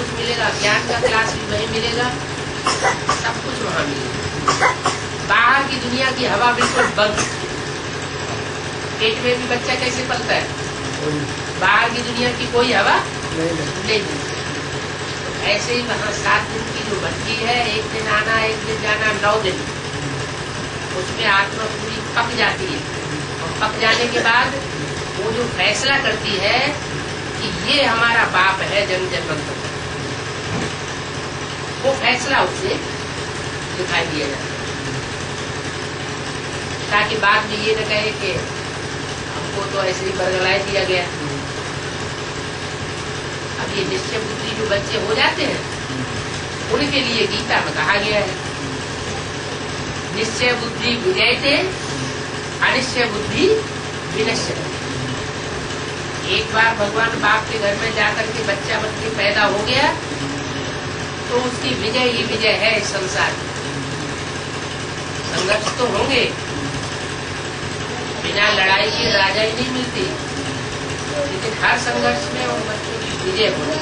कुछ मिलेगा, ज्ञान का क्लास भी वहीं मिलेगा, सब कुछ वहाँ मिलेगा। बाहर की दुनिया की हवा बिल्कुल बंद। पेट में भी बच्चा कैसे पलता है, बाहर की दुनिया की कोई हवा नहीं मिलती। ऐसे ही वहाँ 7 दिन की जो बच्ची है, एक दिन आना एक दिन जाना, 9 दिन, उसमें आत्मा पूरी पक जाती है। और पक जाने के बाद वो जो फैसला करती है कि ये हमारा बाप है जन्म जन्मांतर, वो फैसला उसे दिखाई दिया जाता है, ताकि बाद में ये न कहे कि हमको तो ऐसे ही बरगलाए दिया गया। अब ये निश्चय बुद्धि जो बच्चे हो जाते हैं, उनके लिए गीता में कहा गया है, निश्चय बुद्धि विजयते अनिश्चय बुद्धि विनश्यते। एक बार भगवान बाप के घर में जाकर के बच्चा बन के पैदा हो गया तो उसकी विजय ही विजय है इस संसार में। संघर्ष तो होंगे, बिना लड़ाई के राजा ही नहीं मिलती, लेकिन हर संघर्ष में उन बच्चों की विजय होगी।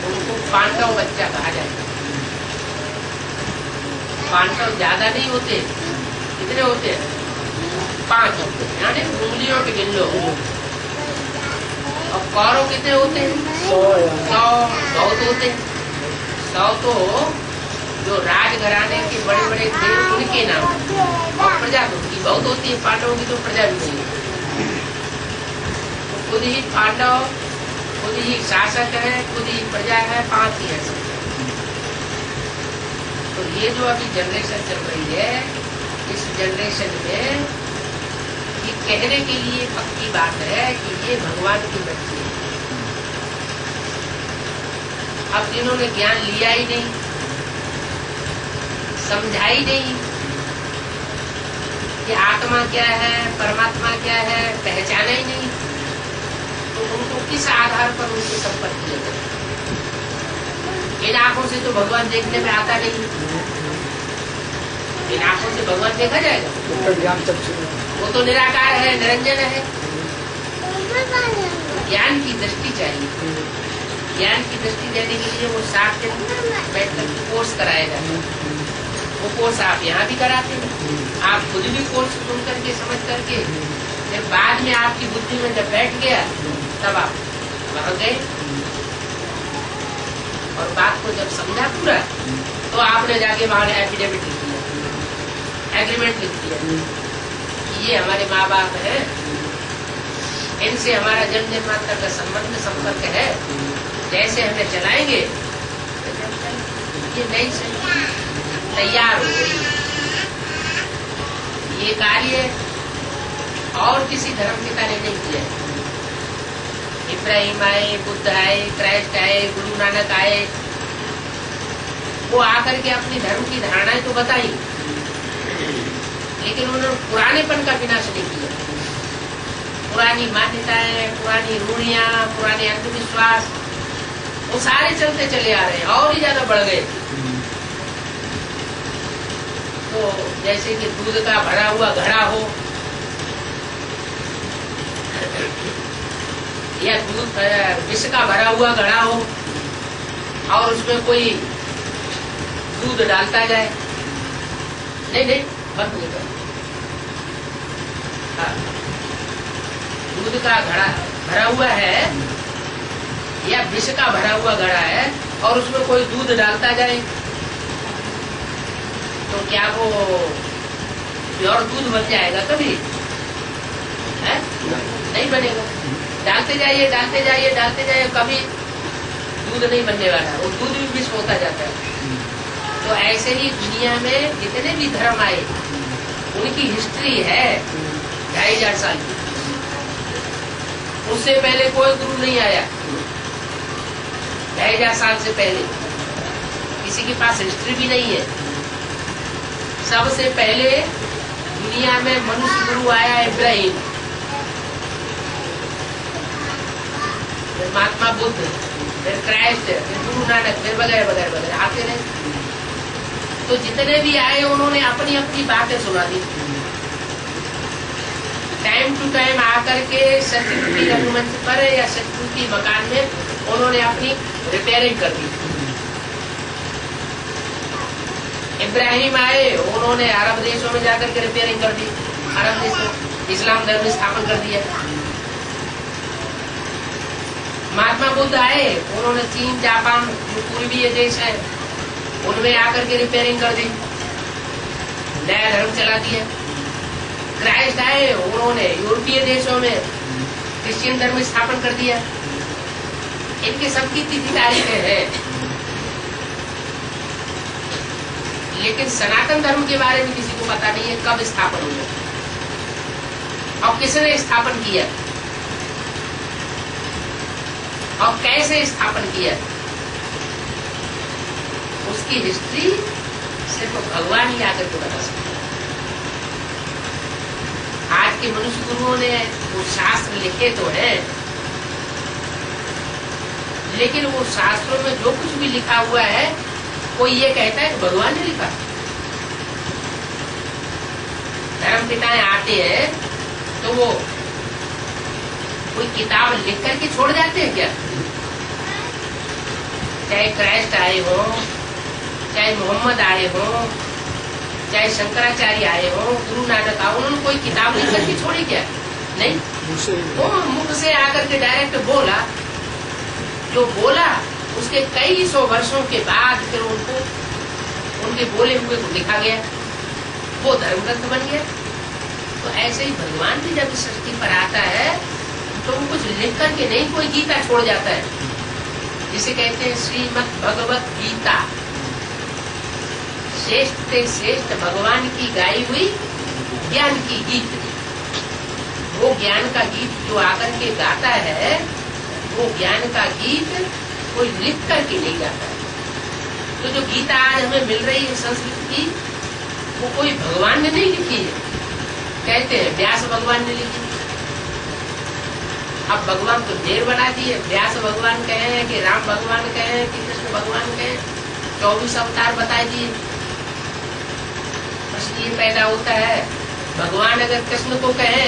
उनको पांडव बच्चा कहा जाएगा। पांडव ज्यादा नहीं होते, कितने होते हैं? 5 होते हैं, यानी उंगलियों के गिन लो। और कौरव कितने होते हैं? 100 बहुत होते हैं। 100 तो जो राजघराने के बड़े बड़े थे उनके नाम, और प्रजा तो उनकी बहुत होती है। पांडवों की तो प्रजा भी नहीं है। तो खुद ही पांडव, खुद ही शासक है, खुद ही प्रजा है, 5 ही है सब। तो ये जो अभी जनरेशन चल रही है, इस जनरेशन में ये कहने के लिए पक्की बात है कि ये भगवान की बच्ची है। अब जिन्होंने ज्ञान लिया ही नहीं, समझा ही नहीं कि आत्मा क्या है, परमात्मा क्या है, पहचाना ही नहीं, तो उनको किस आधार पर उनसे संपर्क किया जाए? इन आंखों से तो भगवान देखने में आता नहीं। इन आंखों से भगवान देखा जाएगा? वो तो निराकार है, निरंजन है। ज्ञान की दृष्टि चाहिए। ज्ञान की दृष्टि देने के लिए वो 7 दिन बैठकर कोर्स कराया जाता है। वो कोर्स आप यहाँ भी कराते हैं। आप खुद भी कोर्स सुन करके समझ करके जब बाद में आपकी बुद्धि में जब बैठ गया, तब आप वहां गए और बात को जब समझा पूरा, तो आपने जाके वहां एफिडेविट लिख दिया, एग्रीमेंट लिख दिया कि ये हमारे माँ बाप हैं, इनसे हमारा जन्म जन्मांतर का संबंध संपर्क है, जैसे हमें चलाएंगे ये नई संस्कृति तैयार हो गई। ये कार्य और किसी धर्म पिता ने नहीं किया। इब्राहिम आए, बुद्ध आए, क्राइस्ट आए, गुरु नानक आए, वो आकर के अपनी धर्म की धारणाएं तो बताई, लेकिन उन्होंने पुरानेपन का विनाश नहीं किया। पुरानी मान्यताएं, पुरानी रूढ़ियां, पुराने अंधविश्वास, वो सारे चलते चले आ रहे हैं और ही ज्यादा बढ़ गए। तो जैसे कि दूध का भरा हुआ घड़ा हो या दूध विष का भरा हुआ घड़ा हो और उसमें कोई दूध डालता जाए, नहीं बंद नहीं कर। हाँ, दूध का घड़ा भरा हुआ है या विष का भरा हुआ घड़ा है और उसमें कोई दूध डालता जाए, तो क्या वो प्योर दूध बन जाएगा? कभी है? नहीं बनेगा। डालते जाइए डालते जाइए डालते जाइए, कभी दूध नहीं बनने वाला, वो दूध भी विष होता जाता है। तो ऐसे ही दुनिया में जितने भी धर्म आए, उनकी हिस्ट्री है 2500 साल की। उससे पहले कोई गुरु नहीं आया। 2500 साल से पहले किसी के पास हिस्ट्री भी नहीं है। सबसे पहले दुनिया में मनुष्य गुरु आया इब्राहिम, फिर महात्मा बुद्ध, फिर क्राइस्ट, फिर गुरु नानक, फिर वगैरह वगैरह वगैरह आते रहे। तो जितने भी आए उन्होंने अपनी अपनी बातें सुना दी। टाइम टू टाइम आकर के सतयुगी रंगमंच पर या सतयुगी मकान में उन्होंने अपनी रिपेयरिंग कर दी। इब्राहिम आए, उन्होंने अरब देशों में जाकर के रिपेयरिंग कर दी, अरब देश में इस्लाम धर्म स्थापन कर दिया। महात्मा बुद्ध आए, उन्होंने चीन, जापान, जो पूर्वीय देश है उनमें आकर के रिपेयरिंग कर दी, नया धर्म चला दिया। क्राइस्ट आए, उन्होंने यूरोपीय देशों में क्रिश्चियन धर्म स्थापन कर दिया। इनके सबकी तिथि तारीखें हैं, लेकिन सनातन धर्म के बारे में किसी को पता नहीं है कब स्थापन हुआ और किसने स्थापन किया और कैसे स्थापन किया। उसकी हिस्ट्री सिर्फ भगवान ही आकर के बता सकता है। आज के मनुष्य गुरुओं ने वो शास्त्र लिखे तो हैं, लेकिन वो शास्त्रों में जो कुछ भी लिखा हुआ है कोई ये कहता है कि भगवान ने लिखा। धर्म पिताएं आते हैं तो वो कोई किताब लिख करके छोड़ जाते हैं क्या? चाहे क्राइस्ट आए हो, चाहे मोहम्मद आए हो, चाहे शंकराचार्य आए हो, गुरु नानक आए, उन्होंने कोई किताब लिख करके छोड़ी क्या? नहीं, वो मुख से आकर के डायरेक्ट बोला। जो बोला उसके कई सौ वर्षों के बाद फिर उनको उनके बोले हुए को लिखा गया, वो धर्म ग्रंथ बन गया। तो ऐसे ही भगवान भी जब सृष्टि पर आता है तो वो कुछ लिख करके नहीं कोई गीता छोड़ जाता है, जिसे कहते हैं श्रीमद् भगवत गीता, श्रेष्ठ से श्रेष्ठ भगवान की गाई हुई ज्ञान की गीत। वो ज्ञान का गीत जो आकर के गाता है, वो ज्ञान का गीत कोई लिख करके नहीं गाता है। तो जो गीता आज हमें मिल रही है संस्कृत की, वो कोई भगवान ने नहीं लिखी है। कहते हैं व्यास भगवान ने लिखी। अब भगवान तो ढेर बना दिए, व्यास भगवान कहे कि राम भगवान कहे कि कृष्ण भगवान कहे, 24 अवतार बता दिए। प्रश्न ये पैदा होता है, भगवान अगर कृष्ण को कहे,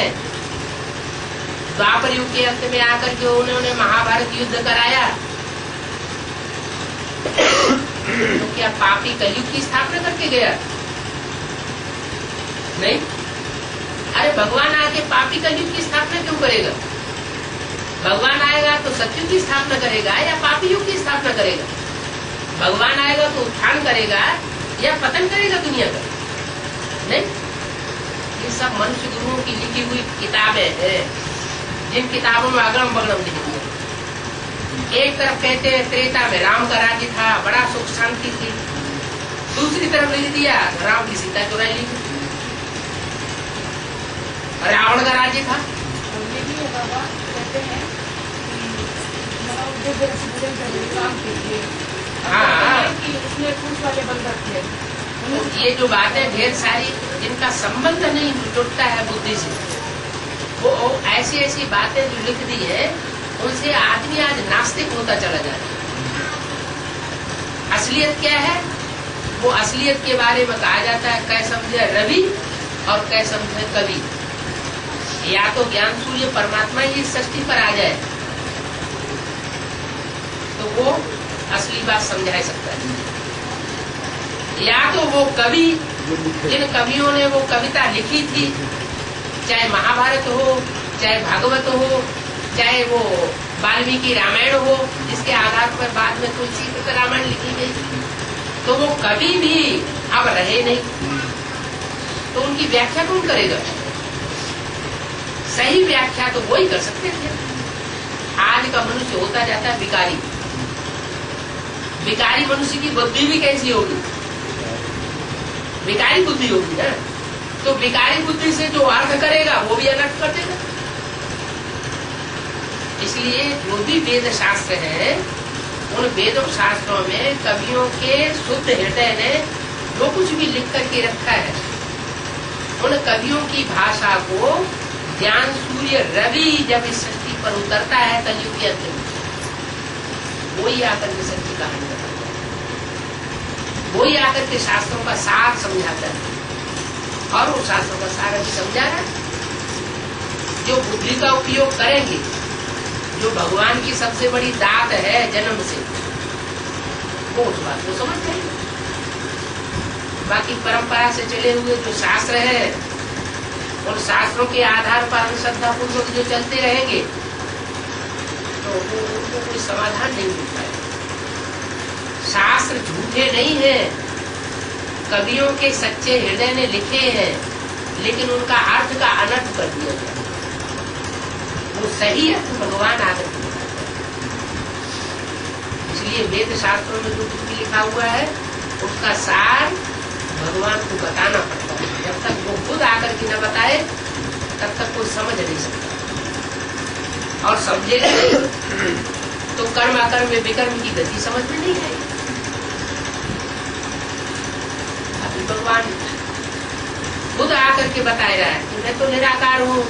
द्वापर युग के अंत में आकर के उन्होंने महाभारत युद्ध कराया, तो क्या पापी कलयुग की स्थापना करके गया? नहीं। अरे भगवान आके पापी कलयुग की स्थापना क्यों करेगा? भगवान आएगा तो सतयुग की स्थापना करेगा या पापी युग की स्थापना करेगा? भगवान आएगा तो उत्थान करेगा या पतन करेगा दुनिया का? नहीं। ये सब मनुष्य गुरुओं की लिखी हुई किताबें हैं, जिन किताबों में अगड़म बगड़म लिखी हुई। एक तरफ कहते हैं त्रेता में राम का राज्य था, बड़ा सुख शांति थी, दूसरी तरफ लिख दिया राम की सीता चुराई ली, रावण का राज्य था। हाँ, ये जो बातें ढेर सारी जिनका संबंध नहीं जुड़ता है बुद्धि से, वो ऐसी ऐसी बातें जो लिख दी है, उनसे आदमी आज नास्तिक होता चला जा रहा है। असलियत क्या है? वो असलियत के बारे में कहा जाता है कै समझे रवि और कै समझे कवि। या तो ज्ञान सूर्य परमात्मा ही सृष्टि पर आ जाए तो वो असली बात समझा सकता है, या तो वो कवि, जिन कवियों ने वो कविता लिखी थी, चाहे महाभारत हो, चाहे भागवत हो, चाहे वो वाल्मीकि रामायण हो, जिसके आधार पर बाद में तुलसी रामायण लिखी गई, तो वो कभी भी अब रहे नहीं, तो उनकी व्याख्या कौन करेगा? सही व्याख्या तो वो ही कर सकते थे। आज का मनुष्य होता जाता है भिखारी। भिखारी मनुष्य की बुद्धि भी कैसी होगी? भिखारी बुद्धि होगी ना। तो भिखारी बुद्धि से जो अर्थ करेगा वो भी अनर्थ कर देगा। इसलिए जो भी वेद शास्त्र है, उन वेद शास्त्रों में कवियों के शुद्ध हृदय ने जो कुछ भी लिख करके रखा है, उन कवियों की भाषा को ज्ञान सूर्य रवि जब इस सृष्टि पर उतरता है कलयुग के अंत में, वही आकर के सच्ची कहानी बताता है, वही आकर के शास्त्रों का सार समझाता है। और वो शास्त्रों का सार अभी समझा रहा है। जो बुद्धि का उपयोग करेंगे जो भगवान की सबसे बड़ी दात है जन्म से, वो उस बात को समझ जाएंगे। बाकी परंपरा से चले हुए जो शास्त्र है, उन शास्त्रों के आधार पर श्रद्धा पूर्वक जो चलते रहेंगे तो उनको कोई समाधान नहीं मिल पाएगा। शास्त्र झूठे नहीं है, कवियों के सच्चे हृदय ने लिखे हैं, लेकिन उनका अर्थ का अनर्थ कर दिया गया। वो सही अर्थ भगवान आकर के बताते हैं। इसलिए वेद शास्त्रों में जो कुछ भी लिखा हुआ है उसका सार भगवान को बताना पड़ता है। जब तक वो खुद आकर के न बताए तब तक कोई समझ नहीं सकता, और समझेगा नहीं तो कर्म अकर्म में विकर्म की गति समझ में नहीं आएगी। अभी भगवान खुद आकर के बताया रहा है कि मैं तो निराकार हूँ।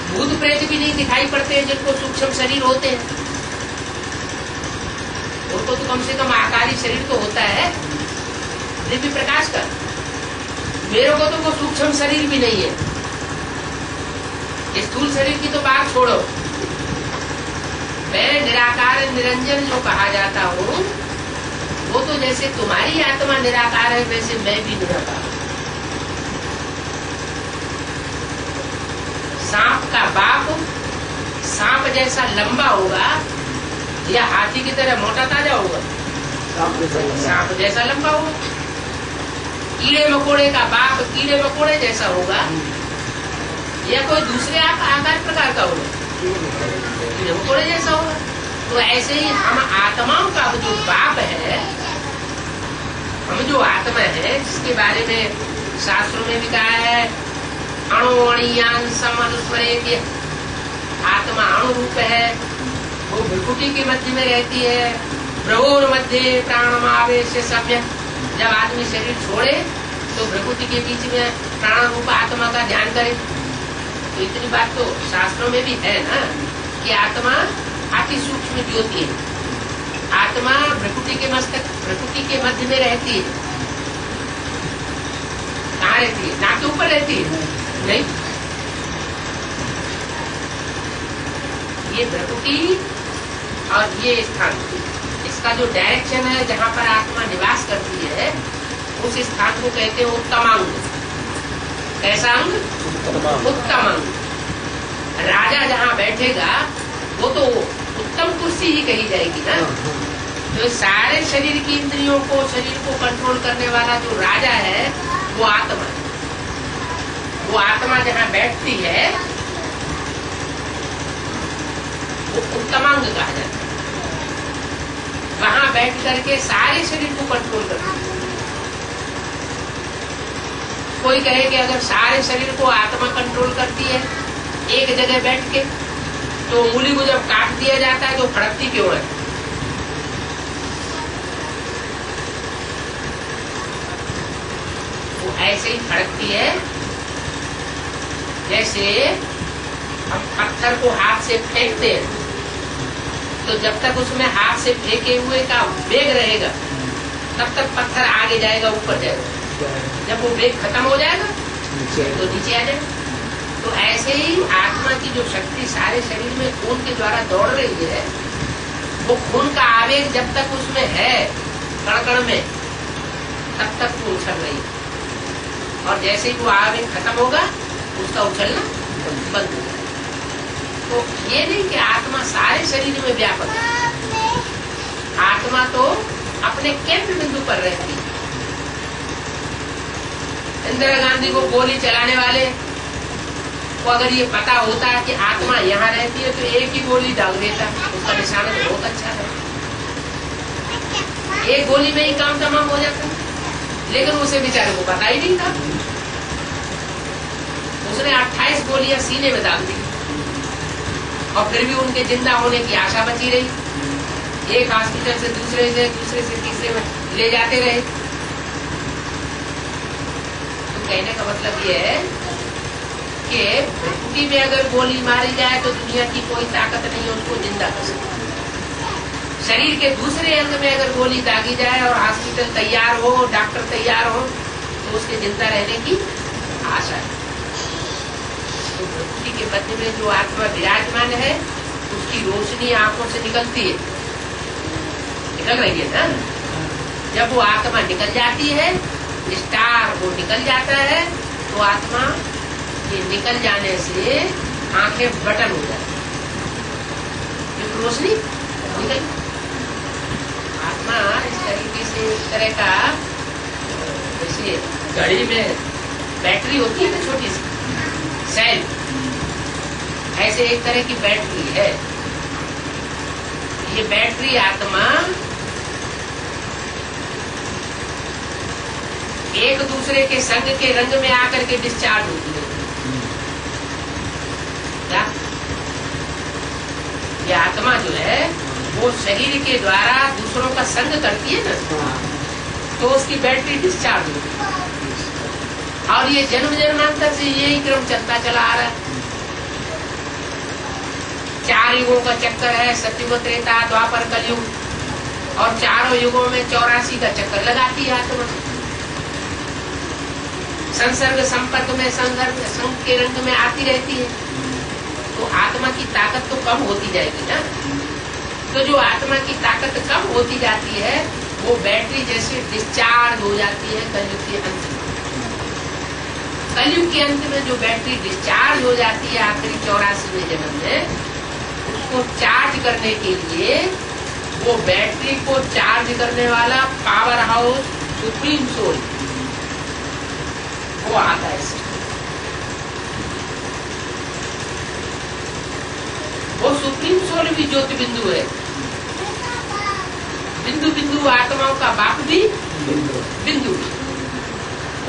भूत प्रेत भी नहीं दिखाई पड़ते हैं जिनको सूक्ष्म शरीर होते हैं, उनको तो कम से कम आकारी शरीर तो होता है दिव्य प्रकाश का। मेरे को तो वो सूक्ष्म शरीर भी नहीं है। स्थूल शरीर की तो बात छोड़ो, मैं निराकार निरंजन जो कहा जाता हूँ वो तो जैसे तुम्हारी आत्मा निराकार है वैसे मैं भी निराकार हूँ। सांप का बाप सांप जैसा लंबा होगा या हाथी की तरह मोटा ताजा होगा? सांप जैसा लंबा होगा। कीड़े मकोड़े का बाप कीड़े मकोड़े जैसा होगा या कोई दूसरे आकार प्रकार का होगा? कीड़े मकोड़े जैसा होगा। तो ऐसे ही हम आत्माओं का जो बाप है, हम जो आत्मा है जिसके बारे में शास्त्रों में भी कहा है अणुअणीयान समनुस्मरेत, आत्मा अणु रूप है, वो भ्रुकुटी के मध्य में रहती है। भ्रवोर मध्य प्राणमावेश सम्य, जब आदमी शरीर छोड़े तो भ्रुकुटी के बीच में प्राण रूप आत्मा का ध्यान करे। तो इतनी बात तो शास्त्रों में भी है ना कि आत्मा अति सूक्ष्म ज्योति है। आत्मा भ्रुकुटी के मध्य में रहती है। कहाँ रहती है? नाक के ऊपर रहती है? नहीं, ये भ्रुकुटी और ये स्थान, इसका जो डायरेक्शन है जहाँ पर आत्मा निवास करती है उस स्थान को कहते हैं उत्तम अंग। कैसा अंग? उत्तम अंग। राजा जहाँ बैठेगा वो तो उत्तम कुर्सी ही कही जाएगी ना। तो सारे शरीर की इंद्रियों को, शरीर को कंट्रोल करने वाला जो राजा है वो आत्मा है। वो आत्मा जहाँ बैठती है वो उत्तमांग कहा जाता है। वहां बैठ करके सारे शरीर को कंट्रोल करती है। कोई कहे कि अगर सारे शरीर को आत्मा कंट्रोल करती है एक जगह बैठ के, तो उंगली को जब काट दिया जाता है तो फड़कती क्यों है? वो ऐसे ही फड़कती है जैसे हम पत्थर को हाथ से फेंकते हैं तो जब तक उसमें हाथ से फेंके हुए का वेग रहेगा तब तक पत्थर आगे जाएगा, ऊपर जाएगा। जब वो वेग खत्म हो जाएगा तो नीचे आ जाएगा। तो ऐसे ही आत्मा की जो शक्ति सारे शरीर में खून के द्वारा दौड़ रही है, वो खून का आवेग जब तक उसमें है कण कण में तब तक वो उछल रही है, और जैसे ही वो आवेग खत्म होगा उसका उछलना बंद हो जाएगा। तो ये नहीं कि आत्मा सारे शरीर में व्यापक है, आत्मा तो अपने केंद्र बिंदु पर रहती है। इंदिरा गांधी को गोली चलाने वाले को अगर ये पता होता है कि आत्मा यहाँ रहती है तो एक ही गोली डाल देता, उसका निशाना तो बहुत अच्छा है, एक गोली में ही काम तमाम हो जाता। लेकिन उसे बेचारे को पता ही नहीं था, उसने 28 गोलियां सीने में डाल दी और फिर भी उनके जिंदा होने की आशा बची रही। एक हॉस्पिटल से दूसरे से तीसरे में ले जाते रहे। तो कहने का मतलब ये है कि भ्रुकुटी में अगर गोली मारी जाए तो दुनिया की कोई ताकत नहीं उसको जिंदा कर सकती। शरीर के दूसरे अंग में अगर गोली दागी जाए और हॉस्पिटल तैयार हो, डॉक्टर तैयार हो, तो उसके जिंदा रहने की आशा है। तो भ्रुकुटी के मध्य में जो आत्मा विराजमान है उसकी रोशनी आंखों से निकलती है, निकल रही है ना। जब वो आत्मा निकल जाती है, स्टार वो निकल जाता है, तो आत्मा ये निकल जाने से आंखें बटन हो जाती है, रोशनी निकल। आत्मा इस तरीके से एक तरह का, जैसे घड़ी में बैटरी होती है ना छोटी सी सेल, ऐसे एक तरह की बैटरी है। ये बैटरी आत्मा एक दूसरे के संग के रंग में आकर के डिस्चार्ज होती है। क्या ये आत्मा जो है वो शरीर के द्वारा दूसरों का संग करती है ना, तो उसकी बैटरी डिस्चार्ज होती है। और ये जन्म जन्मांतर से यही क्रम चलता चला आ रहा है। 4 युगों का चक्कर है, सतयुग, त्रेता, द्वापर, कलयुग, और चारों युगों में 84 का चक्कर लगाती है आत्मा। संसर्ग संपर्क में संसर्ग संग के रंग में आती रहती है, तो आत्मा की ताकत तो कम होती जाएगी ना। तो जो आत्मा की ताकत कम होती जाती है वो बैटरी जैसे डिस्चार्ज हो जाती है कलयुग के अंत में। कलयुग के अंत में जो बैटरी डिस्चार्ज हो जाती है आखिरी 84वें जन्म में, उसको चार्ज करने के लिए वो बैटरी को चार्ज करने वाला पावर हाउस सुप्रीम सोल वो आता है। वो सुप्रीम सोल भी ज्योति बिंदु है। बिंदु बिंदु आत्माओं का बाप भी बिंदु।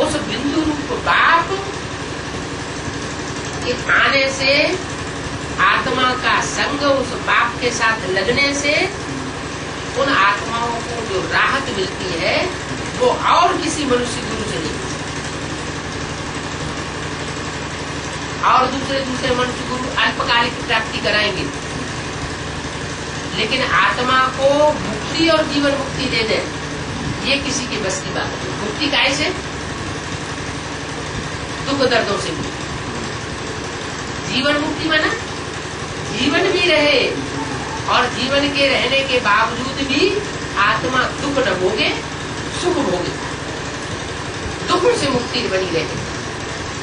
उस बिंदु रूप बाप के आने से, आत्मा का संग उस बाप के साथ लगने से उन आत्माओं को जो राहत मिलती है वो और किसी मनुष्य गुरु से नहीं मिलती। और दूसरे मनुष्य गुरु अल्पकालिक प्राप्ति कराएंगे, लेकिन आत्मा को मुक्ति और जीवन मुक्ति दे दे ये किसी के बस की बात है। मुक्ति काहे से? दुख दर्दों से मुक्ति। जीवन मुक्ति माना जीवन भी रहे और जीवन के रहने के बावजूद भी आत्मा दुख न भोगे, सुख भोगे। दुख से मुक्ति बनी रहे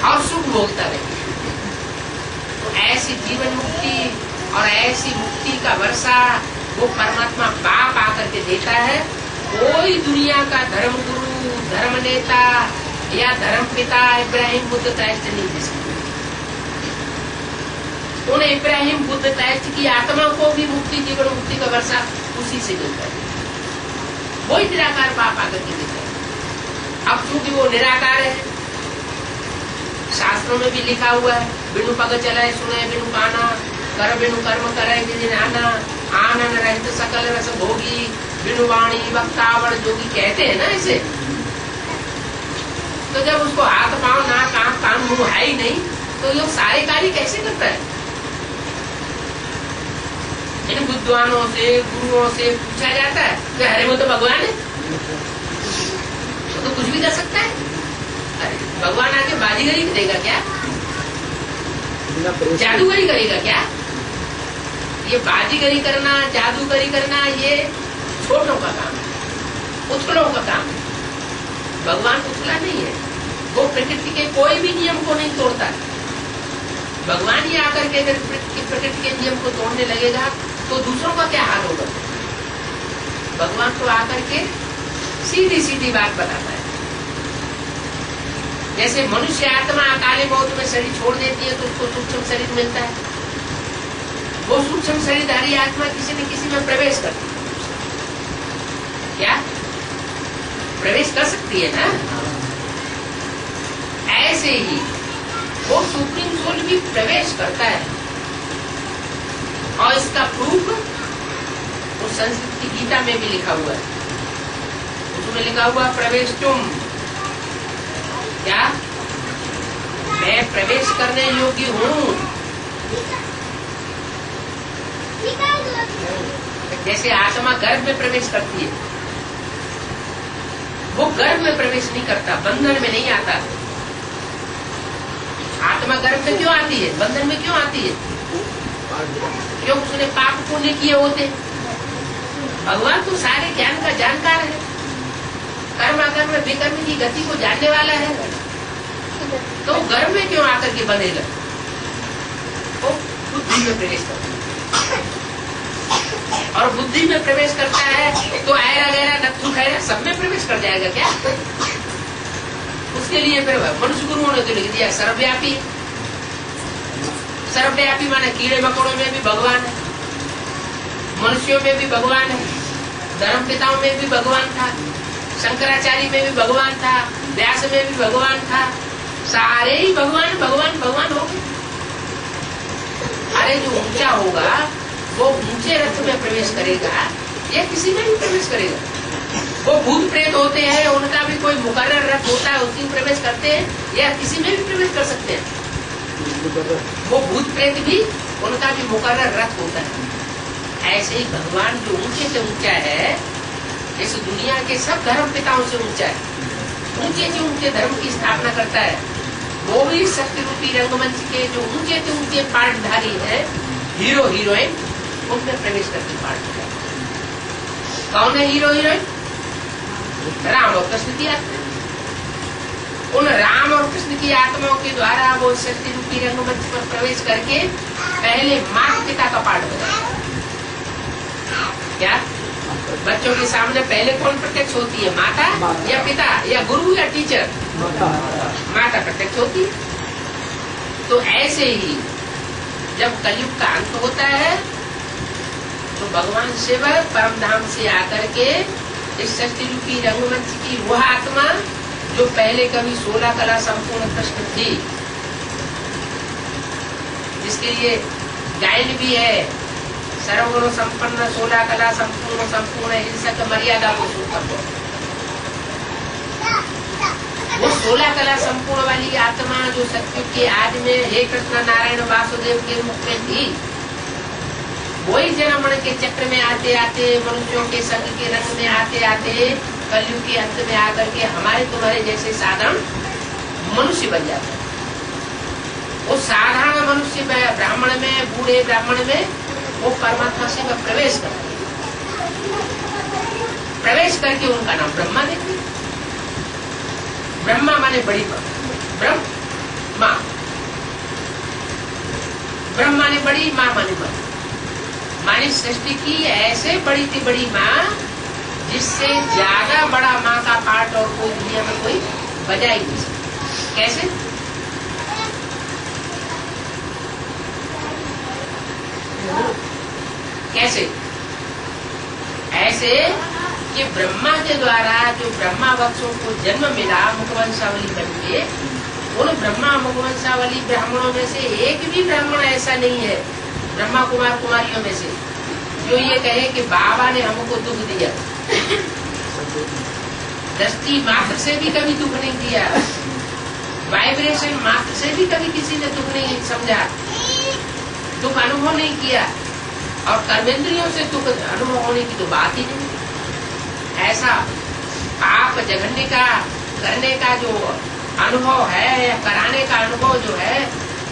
और सुख भोगता रहे। तो ऐसी जीवन मुक्ति और ऐसी मुक्ति का वर्षा वो परमात्मा बाप आकर के देता है। कोई दुनिया का धर्म गुरु, धर्म नेता या धर्म पिता इब्राहिम बुद्ध क्राइस्ट नहीं दे सकते। उन इब्राहिम बुद्ध क्राइस्ट की आत्मा को भी मुक्ति, जीवन मुक्ति का वर्षा उसी से मिलता है। वही निराकार बाप आकर के देता है। अब चूंकि वो निराकार है, शास्त्रों में भी लिखा हुआ है, बिनु पग चले सुने बिनु काना, कर बिनु कर्म करे बिनु नाना, आनंद रहित सकल रस भोगी, बिनु वाणी वक्तावण जोगी, कहते हैं ना इसे। तो जब उसको हाथ पांव नाक आंख कान मुंह है ही नहीं, तो ये सारे कार्य कैसे करता है? इन विद्वानों से, गुरुओं से पूछा जाता है कि अरे वो तो भगवान है, वो तो कुछ भी कर सकता है। अरे भगवान आके बाजीगरी करेगा क्या? जादूगरी करेगा क्या? ये बाजीगरी करना, जादूगरी करना ये छोटों का काम है, उथलों का काम है। भगवान उथला नहीं है, वो प्रकृति के कोई भी नियम को नहीं तोड़ता। भगवान ही आकर के अगर प्रकृति के नियम को तोड़ने लगेगा तो दूसरों का क्या हाल होगा? भगवान तो आकर के सीधी सीधी बात बताता है। जैसे मनुष्य आत्मा अकाले मौत में शरीर छोड़ देती है तो उसको सूक्ष्म शरीर मिलता है। वो सूक्ष्म शरीरधारी आत्मा किसी न किसी में प्रवेश करती है। क्या प्रवेश कर सकती है ना? ऐसे ही वो सुप्रीम सोल भी प्रवेश करता है। और इसका प्रूफ वो संस्कृत की गीता में भी लिखा हुआ है। उसमें लिखा हुआ प्रवेश तुम, क्या मैं प्रवेश करने योग्य हूँ। जैसे आत्मा गर्भ में प्रवेश करती है, वो गर्भ में प्रवेश नहीं करता, बंधन में नहीं आता। आत्मा गर्भ में क्यों आती है, बंधन में क्यों आती है? क्यों? उसने पाप पुण्य किए होते। भगवान तो सारे ज्ञान का जानकार है, कर्म अकर्म विकर्म की गति को जानने वाला है, तो गर्भ में क्यों आकर के बनेगा? वो बुद्धि में प्रवेश करता है, और बुद्धि में प्रवेश करता है तो ऐरा गैरा नत्थु खैरा सब में प्रवेश कर जाएगा क्या? उसके लिए फिर मनुष्य गुरुओं ने तो लिख दिया सर्वव्यापी। सर्वव्यापी माने कीड़े मकोड़ों में भी भगवान है, मनुष्यों में भी भगवान है, धर्म पिताओं में भी भगवान था, शंकराचार्य में भी भगवान था, व्यास में भी भगवान था, सारे ही भगवान भगवान भगवान हो गए। अरे जो ऊंचा होगा वो ऊंचे रथ में प्रवेश करेगा या किसी में भी प्रवेश करेगा। वो भूत प्रेत होते हैं, उनका भी कोई मुकर्रर रथ होता है, उसमें प्रवेश करते हैं या किसी में भी प्रवेश कर सकते हैं। वो भूत प्रेत भी, उनका भी मुकर्रर रथ होता है। ऐसे ही भगवान जो ऊंचे से ऊंचा है, इस दुनिया के सब धर्म पिताओं से ऊंचा है, ऊंचे से ऊंचे धर्म की स्थापना करता है। वो भी शक्ति रूपी रंगमंच के जो ऊंचे से ऊंचे पाठधारी है, हीरो हीरोइन, उनमें प्रवेश करके पाठ किया। कौन है हीरो हीरोइन? राम और कृष्ण की आत्मा। उन राम और कृष्ण की आत्माओं के द्वारा वो शक्ति रूपी रंगमंच पर प्रवेश करके पहले माता पिता का पाठ बताया। क्या बच्चों के सामने पहले कौन प्रत्यक्ष होती है, माता या पिता या गुरु या टीचर? माता प्रत्यक्ष होती है। तो ऐसे ही जब कलयुग का अंत होता है तो भगवान शिव परम धाम से आकर के इस शक्ति रूपी रंगमंच की वह आत्मा जो पहले कभी 16 कला संपूर्ण कृष्ण थी, जिसके लिए गायन भी है, सर्वगुण संपन्न 16 कला संपूर्ण संपूर्ण हिंसक मर्यादा पुरुषोत्तम। वो 16 कला संपूर्ण वाली आत्मा जो सतयुग के आदि में हे कृष्ण नारायण वासुदेव के रूप में थी, वही जन्म के चक्र में आते आते, मनुष्यों के संग के रंग में आते आते, कलयुग के अंत में आकर के हमारे तुम्हारे जैसे साधारण मनुष्य बन जाता है। वो साधारण मनुष्य ब्राह्मण में, बूढ़े ब्राह्मण में वो परमात्मा से प्रवेश करते, प्रवेश करके उनका नाम ब्रह्मा देते। ब्रह्मा माने बड़ी माँ, ब्रह्मा, ब्रह्म माने बड़ी, माँ माने माँ, मानी सृष्टि की ऐसे बड़ी थी बड़ी माँ जिससे ज्यादा बड़ा माँ का पाठ और कोई दुनिया में कोई बजा ही नहीं सकता। कैसे? कैसे? ऐसे कि ब्रह्मा के द्वारा जो ब्रह्मा वंशों को जन्म मिला मुखवंशावली बन के, उन ब्रह्मा मुखवंशावली ब्राह्मणों में से एक भी ब्राह्मण ऐसा नहीं है, ब्रह्मा कुमार कुमारियों में से, जो ये कहे कि बाबा ने हमको दुख दिया। दृष्टि मात्र से भी कभी दुख नहीं दिया, वाइब्रेशन मात्र से भी कभी किसी ने दुख नहीं समझा, दुख अनुभव नहीं किया, और कर्मेंद्रियों से दुख अनुभव होने की तो बात ही नहीं। ऐसा पाप जघन्य का करने का जो अनुभव है या कराने का अनुभव जो है,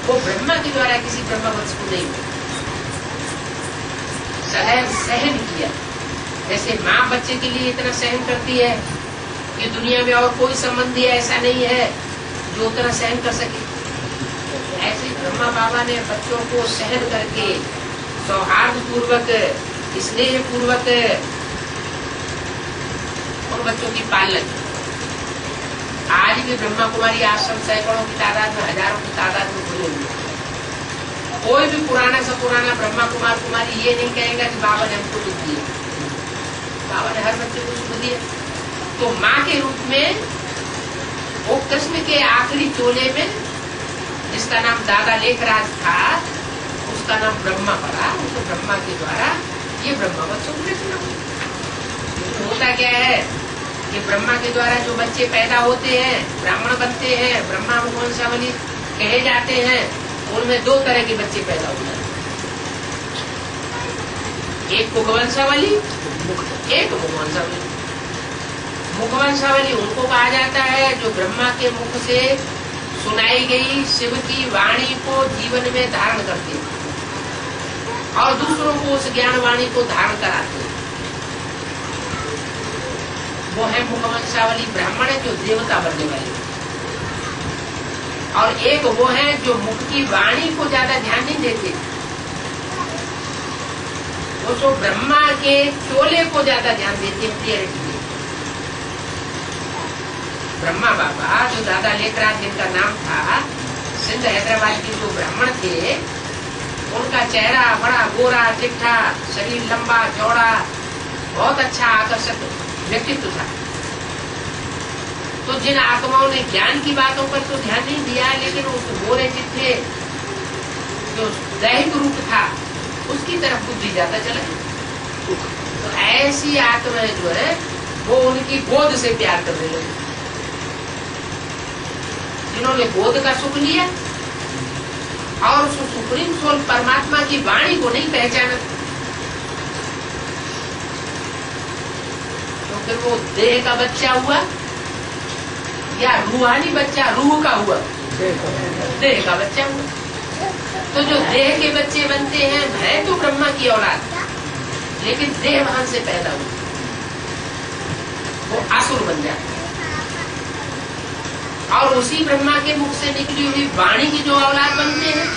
वो ब्रह्मा के द्वारा किसी ब्रह्मवंश को नहीं हुआ। सदैव सहन किया, जैसे माँ बच्चे के लिए इतना सहन करती है कि दुनिया में और कोई संबंधी ऐसा नहीं है जो उतना सहन कर सके, ऐसे ब्रह्मा बाबा ने बच्चों को सहन करके सौहार्द पूर्वक, स्नेह पूर्वक उन बच्चों की पालन। आज भी ब्रह्मा कुमारी आश्रम सैकड़ों की तादाद में, हजारों की तादाद में खुले हुए। कोई भी पुराना से पुराना ब्रह्मा कुमार कुमारी ये नहीं कहेगा कि बाबा ने हमको दुख दिया। बाबा ने हर बच्चे को सुख दिया। तो माँ के रूप में वो कृष्ण के आखिरी चोले में, जिसका नाम दादा लेखराज था, उसका नाम ब्रह्मा पड़ा। उस ब्रह्मा के द्वारा ये ब्रह्मा बच्चों को रचना हुई। होता क्या है कि ब्रह्मा के द्वारा जो बच्चे पैदा होते हैं, ब्राह्मण बनते हैं, ब्रह्मा मुखवंशावली कहे जाते हैं, उनमें दो तरह के बच्चे पैदा होते हैं, एक मुखवंशावली, एक मुखवंशावली। मुखवंशावली उनको कहा जाता है जो ब्रह्मा के मुख से सुनाई गई शिव की वाणी को जीवन में धारण करते और दूसरों को उस ज्ञान वाणी को धारण कराते। वो है मुखवंशावली ब्राह्मण है जो देवता बनने वाले, और एक वो है जो मुख की वाणी को ज्यादा ध्यान नहीं देते, वो तो ब्रह्मा के चोले को ज्यादा ध्यान देते हैं, प्रियरिटी। ब्रह्मा बाबा जो दादा लेखराज जिनका नाम था, सिंध हैदराबाद के जो ब्राह्मण थे, उनका चेहरा बड़ा गोरा चिट्ठा, शरीर लंबा चौड़ा, बहुत अच्छा आकर्षक व्यक्तित्व था। तो जिन आत्माओं ने ज्ञान की बातों पर तो ध्यान नहीं दिया, लेकिन उस गोरे चिट्ठे जो दैहिक रूप था उसकी तरफ बुद्धि ज्यादा चला। तो ऐसी आत्माएं जो है वो उनकी गोद से प्यार करने लगी, जिन्होंने गोद का सुख लिया और उस सुप्रीम सोल परमात्मा की वाणी को नहीं पहचाना, तो फिर वो देह का बच्चा हुआ या रूहानी बच्चा, रूह का हुआ, देह का बच्चा हुआ। तो जो देह के बच्चे बनते हैं, है तो ब्रह्मा की औलाद, लेकिन देह वहां से पैदा हुआ, वो असुर बन जाता है। और उसी ब्रह्मा के मुख से निकली हुई वाणी की जो औलाद बनते हैं,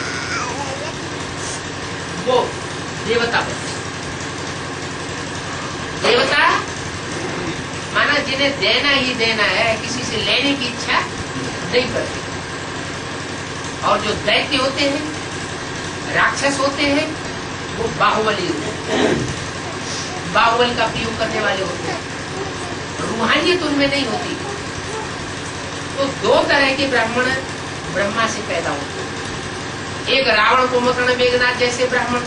वो देवता बनते हैं। देवता माना जिन्हें देना ही देना है, किसी से लेने की इच्छा नहीं करते। और जो दैत्य होते हैं, राक्षस होते हैं, वो बाहुबली होते हैं, बाहुबल का प्रयोग करने वाले होते हैं, रूहानियत उनमें नहीं होती। तो दो तरह के ब्राह्मण ब्रह्मा से पैदा होते हैं। एक रावण कुंभकर्ण मेघनाथ जैसे ब्राह्मण,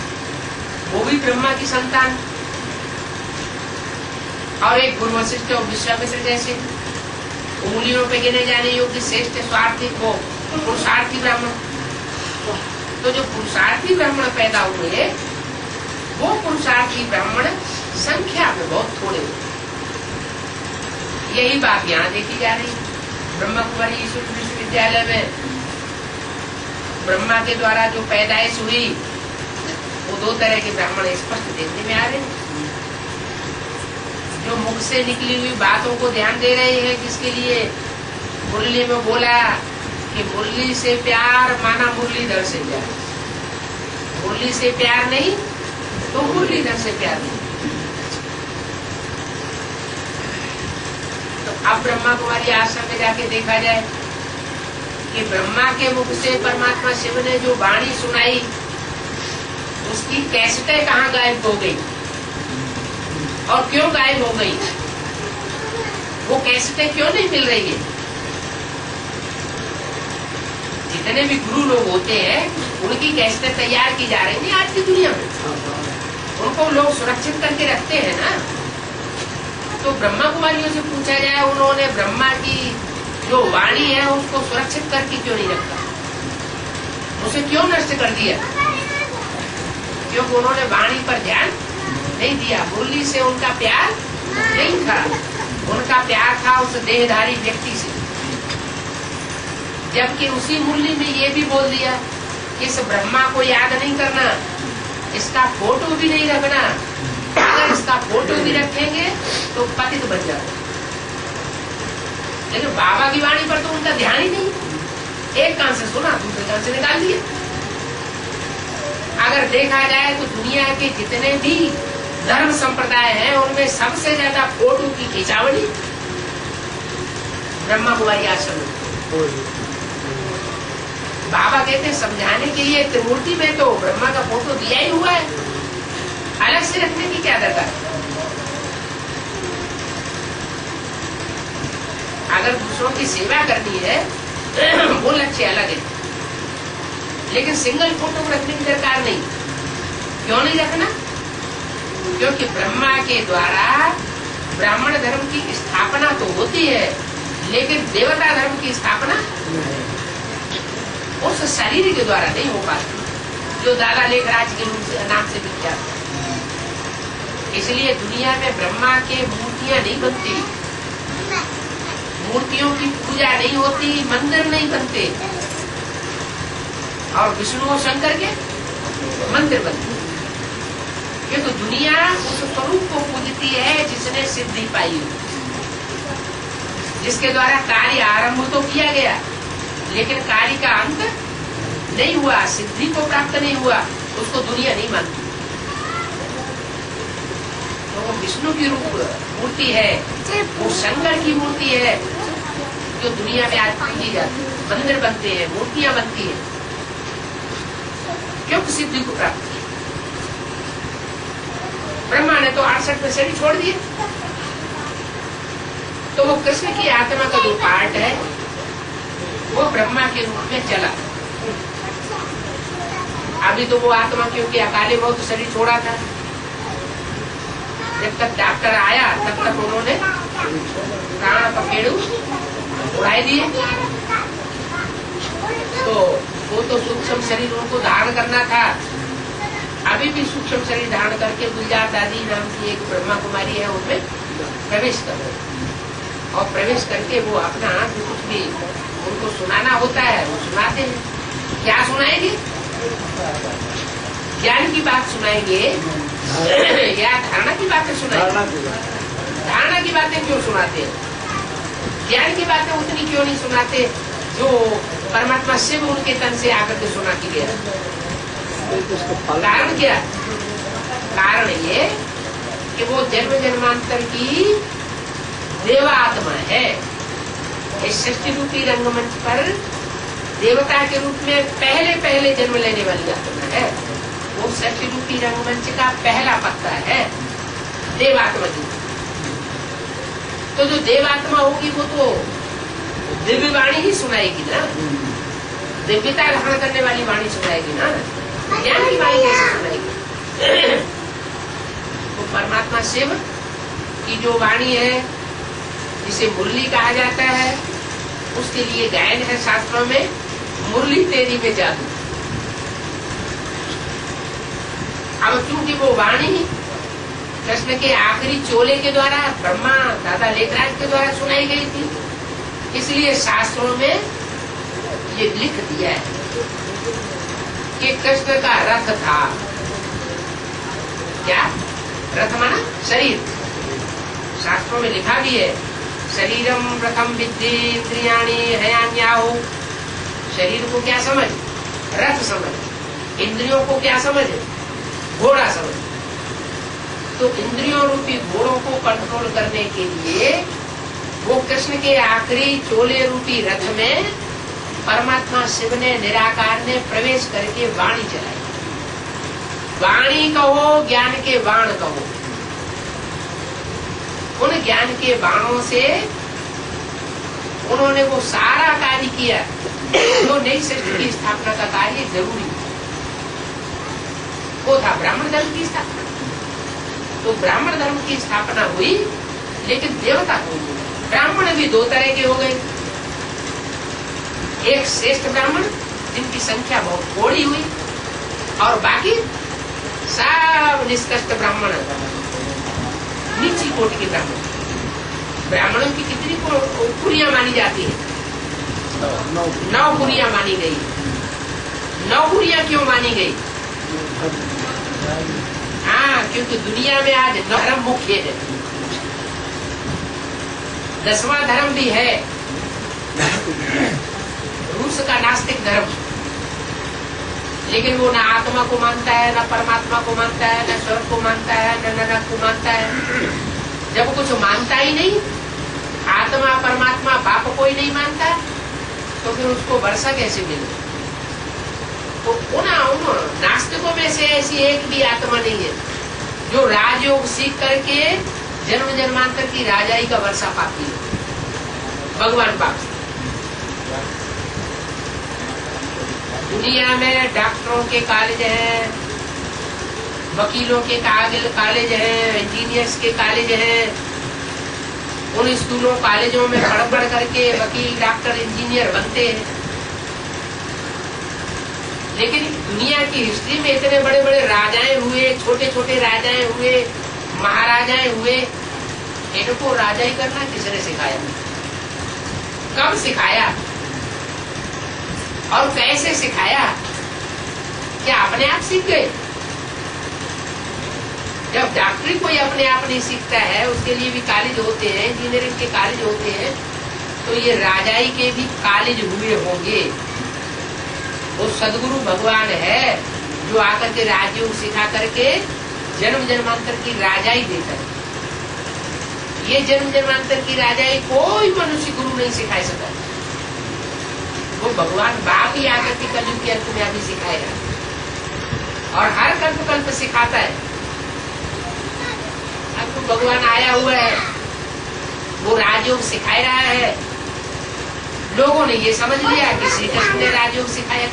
वो भी ब्रह्मा की संतान, और एक गुरु वशिष्ठ और विश्वामित्र जैसे उंगलियों पे गिने जाने योग्य श्रेष्ठ स्वार्थी वो पुरुषार्थी ब्राह्मण। तो जो पुरुषार्थी ब्राह्मण पैदा हुए, वो पुरुषार्थी ब्राह्मण संख्या में बहुत थोड़े हुए। यही बात यहाँ देखी जा रही है। ब्रह्मा कुमारी ईश्वर विश्वविद्यालय में ब्रह्मा के द्वारा जो पैदाइश हुई, वो दो तरह के ब्राह्मण स्पष्ट देखने में आ रहे हैं। जो मुख से निकली हुई बातों को ध्यान दे रहे हैं, किसके लिए? मुरली में बोला कि मुरली से प्यार माना मुरलीधर से प्यार, मुरली से प्यार नहीं तो मुरलीधर से प्यार नहीं। तो अब ब्रह्मा कुमारी आश्रम में जाके देखा जाए कि ब्रह्मा के मुख से परमात्मा शिव ने जो वाणी सुनाई, उसकी कैसेटें कहाँ गायब हो गई और क्यों गायब हो गई? वो कैसेटें क्यों नहीं मिल रही है? जितने भी गुरु लोग होते हैं, उनकी कैसेटें तैयार की जा रही है आज की दुनिया में, उनको लोग सुरक्षित करके रखते हैं ना। तो ब्रह्मा कुमारियों से पूछा जाए, उन्होंने ब्रह्मा की जो वाणी है उसको सुरक्षित करके क्यों नहीं रखा, उसे क्यों नष्ट कर दिया? क्योंकि उन्होंने वाणी पर ध्यान नहीं दिया। मुरली से उनका प्यार नहीं था, उनका प्यार था उस देहधारी व्यक्ति से। जबकि उसी मुरली में ये भी बोल दिया कि इस ब्रह्मा को याद नहीं करना, इसका फोटो भी नहीं रखना, अगर इसका फोटो भी रखेंगे तो पतित बन जाता। लेकिन बाबा की वाणी पर तो उनका ध्यान ही नहीं, एक कान से सुना दूसरे कान से निकाल दिया। अगर देखा जाए तो दुनिया के जितने भी धर्म संप्रदाय हैं, उनमें सबसे ज्यादा फोटो की खिंचावनी ब्रह्मा कुमारी आश्रम में। बाबा कहते समझाने के लिए त्रिमूर्ति में तो ब्रह्मा का फोटो दिया ही हुआ है, अलग से रखने की क्या दरकार? अगर दूसरों की सेवा करनी है वो लक्ष्य अलग है, लेकिन सिंगल फोटो रखने की दरकार नहीं। क्यों नहीं रखना? क्योंकि ब्रह्मा के द्वारा ब्राह्मण धर्म की स्थापना तो होती है, लेकिन देवता धर्म की स्थापना उस शरीर के द्वारा नहीं हो पाती जो दादा लेखराज के नाम से विख्यात है। इसलिए दुनिया में ब्रह्मा के मूर्तियां नहीं बनती, मूर्तियों की पूजा नहीं होती, मंदिर नहीं बनते, और विष्णु और शंकर के मंदिर बनते। ये तो दुनिया उस स्वरूप को पूजती है जिसने सिद्धि पाई, जिसके द्वारा कार्य आरंभ तो किया गया लेकिन कार्य का अंत नहीं हुआ, सिद्धि को प्राप्त नहीं हुआ, उसको दुनिया नहीं मानती। तो वो विष्णु की रूप मूर्ति है, वो शंकर की मूर्ति है जो दुनिया में आज पूजी जाती है, मंदिर बनते हैं, मूर्तियां बनती हैं, क्योंकि सिद्धि को प्राप्त किया। ब्रह्मा ने तो 68 में शरीर छोड़ दिए, तो वो कृष्ण की आत्मा का जो पार्ट है वो ब्रह्मा के रूप में चला। अभी तो वो आत्मा क्योंकि अकाले बहुत शरीर छोड़ा था, जब तक डॉक्टर आया तब तक उन्होंने प्राण पखेड़ू उड़ाए दिए। तो वो तो सूक्ष्म शरीर उनको धारण करना था, अभी भी सूक्ष्म शरीर धारण करके गुलजार दादी नाम की एक ब्रह्मा कुमारी है उनमें प्रवेश कर रहे, और प्रवेश करके वो अपना जो कुछ भी उनको सुनाना होता है वो सुनाते हैं। क्या सुनाएंगे? ज्ञान की बात सुनाएंगे या धारणा की बातें सुनाएंगे? धारणा की बातें क्यों सुनाते हैं? ज्ञान की बातें उतनी क्यों नहीं सुनाते जो परमात्मा शिव उनके तन से आकर के सुना के गया? कारण क्या? कारण ये कि वो जन्म जन्मांतर की देवा आत्मा है। इस सृष्टि रूपी रंगमंच पर देवता के रूप में पहले पहले जन्म लेने वाली आत्मा है। वो सृष्टि रूपी रंगमंच का पहला पत्ता है देवात्मा की। तो जो देवात्मा होगी वो तो दिव्य वाणी ही सुनाएगी ना, दिव्यता ग्रहण करने वाली वाणी सुनाएगी ना, ज्ञान की वाणी कैसे सुनाएगी? तो परमात्मा शिव की जो वाणी है जिसे मुरली कहा जाता है, उसके लिए गायन है शास्त्रों में, मुरली तेरी में जादू। अब क्योंकि वो वाणी कृष्ण के आखिरी चोले के द्वारा ब्रह्मा दादा लेखराज के द्वारा सुनाई गई थी, इसलिए शास्त्रों में ये लिख दिया है कि कृष्ण का रथ था। क्या रथ माना? शरीर। शास्त्रों में लिखा भी है, शरीरम रथम विद्धि इंद्रियाणि हयान्याहु। शरीर को क्या समझ? रथ समझ। इंद्रियों को क्या समझ? घोड़ा समझ। तो इंद्रियों रूपी घोड़ों को कंट्रोल करने के लिए वो कृष्ण के आखिरी चोले रूपी रथ में परमात्मा शिव ने, निराकार ने प्रवेश करके वाणी चलाई। वाणी कहो, ज्ञान के बाण कहो, उन ज्ञान के बाणों से उन्होंने वो सारा कार्य किया जो नई सृष्टि की स्थापना का कार्य जरूरी वो था, ब्राह्मण धर्म की स्थापना। तो ब्राह्मण धर्म की स्थापना हुई, लेकिन देवता हुई। ब्राह्मण भी दो तरह के हो गए, एक श्रेष्ठ ब्राह्मण जिनकी संख्या बहुत थोड़ी हुई, और बाकी सब निष्कृष्ट ब्राह्मण, नीची कोटि के ब्राह्मण। ब्राह्मणों की कितनी पुरियां मानी जाती है? 9 पुरियां मानी गई। 9 पुरियां क्यों मानी गई? हाँ, क्योंकि दुनिया में आज धर्म मुख्य है। 10वां धर्म भी है, रूस का नास्तिक धर्म, लेकिन वो ना आत्मा को मानता है, ना परमात्मा को मानता है, ना स्वर्ग को मानता है, ना नरक को मानता है। जब कुछ मानता ही नहीं, आत्मा परमात्मा बाप को ही नहीं मानता, तो फिर उसको वर्षा कैसे मिले? तो उन नास्तिकों में से ऐसी एक भी आत्मा नहीं है जो राजयोग सीख करके जन्म जन्मांतर की राजाई का वर्षा पाती है भगवान पाप से। दुनिया में डॉक्टरों के कॉलेज हैं, वकीलों के कॉलेज हैं, इंजीनियर्स के कॉलेज हैं। उन स्कूलों कॉलेजों में पढ़ करके वकील डॉक्टर इंजीनियर बनते हैं। लेकिन दुनिया की हिस्ट्री में इतने बड़े बड़े राजाएं हुए, छोटे छोटे राजाएं हुए, महाराजाएं हुए, इनको राजाई करना किसने सिखाया? कब सिखाया और कैसे सिखाया? क्या अपने आप सीख गए? जब डॉक्टरी कोई अपने आप नहीं सीखता है, उसके लिए भी कॉलेज होते हैं, इंजीनियरिंग के कॉलेज होते हैं, तो ये राजाई के भी कॉलेज हुए होंगे। वो सदगुरु भगवान है जो आकर के राजयोग सिखा करके जन्म जन्मांतर की राजाई देता है। ये जन्म जन्मांतर की राजाई कोई मनुष्य गुरु नहीं सिखा सका। वो भगवान बाप ही आकर के कलयुग के अंत में अभी सिखाएगा और हर कल्प कल्प सिखाता है। अब तो भगवान आया हुआ है, वो राजयोग सिखा रहा है। लोगों ने ये समझ लिया कि श्री कृष्ण ने राजयोग सिखाया।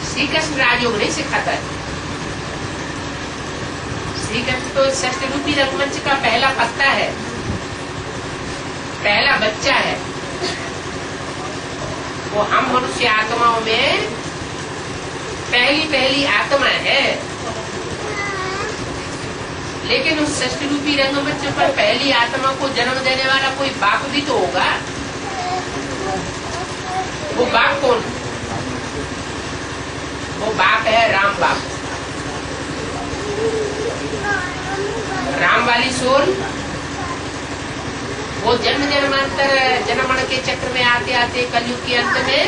श्री कृष्ण राजयोग नहीं सिखाता है। श्री कृष्ण तो षष्ठ रूपी रंगमंच का पहला पत्ता है, पहला बच्चा है। वो हम मनुष्य आत्माओं में पहली आत्मा है। लेकिन उस षष्ठ रूपी रंगमंच पर पहली आत्मा को जन्म देने वाला कोई बाप भी तो होगा। वो बाप कौन? वो बाप है राम बाप। राम वाली सोल वो जन्म जन्मांतर जन्मण के चक्र में आते आते कलयुग के अंत में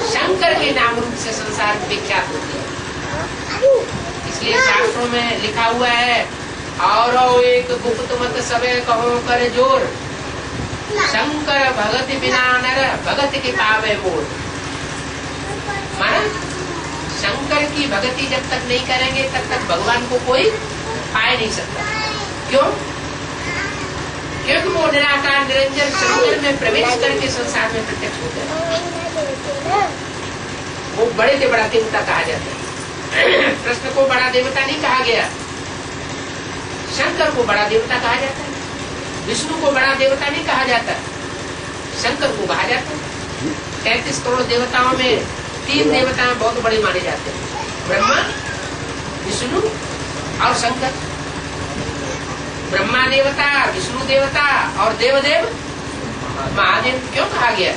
शंकर के नाम रूप से संसार में विख्यात होती है। इसलिए शास्त्रों में लिखा हुआ है, और एक गुप्त मत सबे कहो कर जोर, शंकर भगत बिना नर भगत के पावे मोर। माना शंकर की भक्ति जब तक नहीं करेंगे तब तक भगवान को कोई पाए नहीं सकता। क्यों? क्योंकि वो निराकार निरंजन शंकर में प्रवेश करके संसार में प्रत्यक्ष हो गया। वो बड़े से बड़ा देवता कहा जाता है। कृष्ण को बड़ा देवता नहीं कहा गया, शंकर को बड़ा देवता कहा जाता है। विष्णु को बड़ा देवता नहीं कहा जाता, शंकर को कहा जाता है। 33 करोड़ देवताओं में 3 देवता बहुत बड़े माने जाते हैं, ब्रह्मा, विष्णु और शंकर। ब्रह्मा देवता, विष्णु देवता और देवदेव महादेव क्यों कहा गया?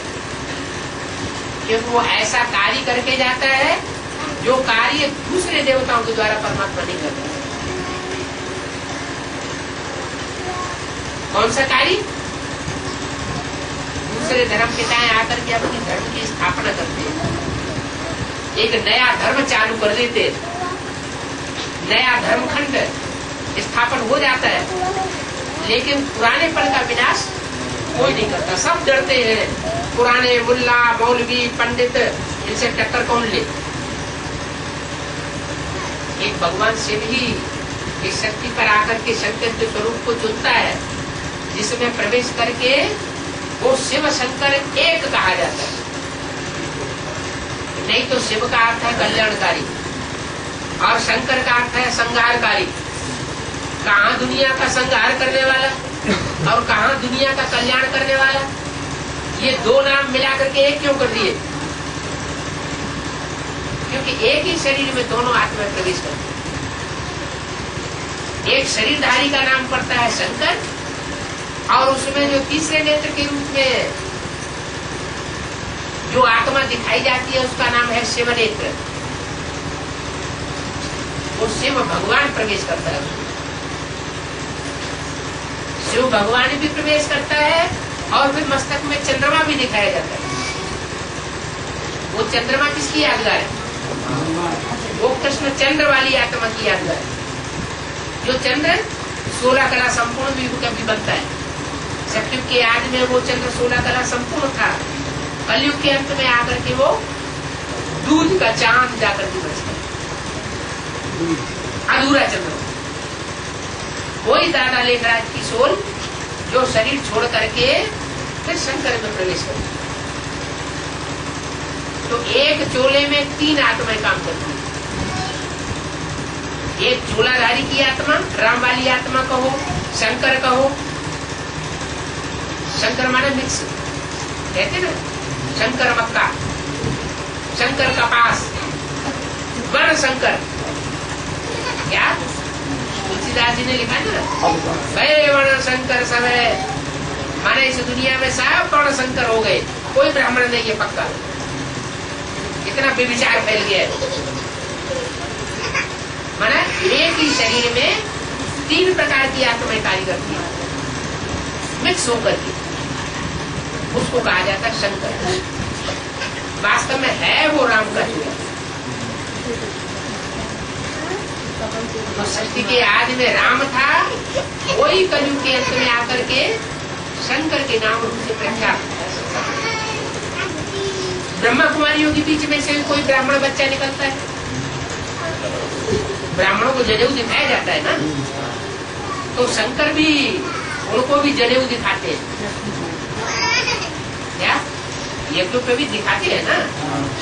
क्योंकि वो ऐसा कार्य करके जाता है जो कार्य दूसरे देवताओं के द्वारा परमात्मा नहीं करता। कौन सा कार्य? दूसरे धर्म पिताएं आकर के अपने धर्म की स्थापना करते हैं, एक नया धर्म चालू कर देते, नया धर्मखंड स्थापन हो जाता है, लेकिन पुराने पल का विनाश कोई नहीं करता। सब डरते हैं, पुराने मुल्ला मौलवी पंडित, इनसे टक्कर कौन ले। एक भगवान शिव ही इस शक्ति पर आकर के शंकर के स्वरूप को चुनता है, जिसमें प्रवेश करके वो शिव शंकर एक कहा जाता है। नहीं तो शिव का अर्थ है कल्याणकारी और शंकर का अर्थ है संहारकारी। कहाँ दुनिया का संहार करने वाला और कहाँ दुनिया का कल्याण करने वाला, ये 2 नाम मिला करके एक क्यों कर दिए? क्योंकि एक ही शरीर में दोनों आत्माएं प्रवेश करती हैं। एक शरीरधारी का नाम पड़ता है शंकर, और उसमें जो तीसरे नेत्र के रूप में जो आत्मा दिखाई जाती है उसका नाम है शिव नेत्र। वो शिव भगवान प्रवेश करता है। शिव भगवान भी प्रवेश करता है और फिर मस्तक में चंद्रमा भी दिखाया जाता है। वो चंद्रमा किसकी यादगार है? वो कृष्ण चंद्र वाली आत्मा की यादगार है। जो चंद्र 16 कला संपूर्ण भी कभी बनता है। सतयुग के आदि में वो चंद्र 16 कला संपूर्ण था। कलयुग के अंत में आकर के वो दूध का चांद जाकर के बचता है, अधूरा चंद्र। कोई दादा लेखराज की सोल जो शरीर छोड़ करके फिर शंकर में प्रवेश करती है। तो एक चोले में 3 आत्माएं काम करती है। एक चोलाधारी की आत्मा, राम वाली आत्मा कहो, शंकर कहो। शंकर माने मिक्स, कहते ना, शंकर मक्का, शंकर कपास, वर्ण शंकर। क्या? तुलसीदास जी ने लिखा है ना, भय वर्ण शंकर सब है, माने इस दुनिया में सब वर्ण शंकर हो गए, कोई ब्राह्मण नहीं है पक्का। इतना व्यभिचार फैल गया है। माना एक ही शरीर में 3 प्रकार की आत्माएं कार्य करती है, मिक्स होकर के, उसको कहा जाता है शंकर। वास्तव में है वो राम का चूड़ा। तो सृष्टि के आदि में राम था, वही कलयुग के अंत में आकर के शंकर के नाम रूप से प्रख्यात। ब्रह्मा कुमारियों के बीच में से कोई ब्राह्मण बच्चा निकलता है, ब्राह्मणों को जनेऊ दिखाया जाता है ना, तो शंकर भी उनको भी जनेऊ दिखाते हैं क्या? यज्ञों पे भी दिखाते हैं ना,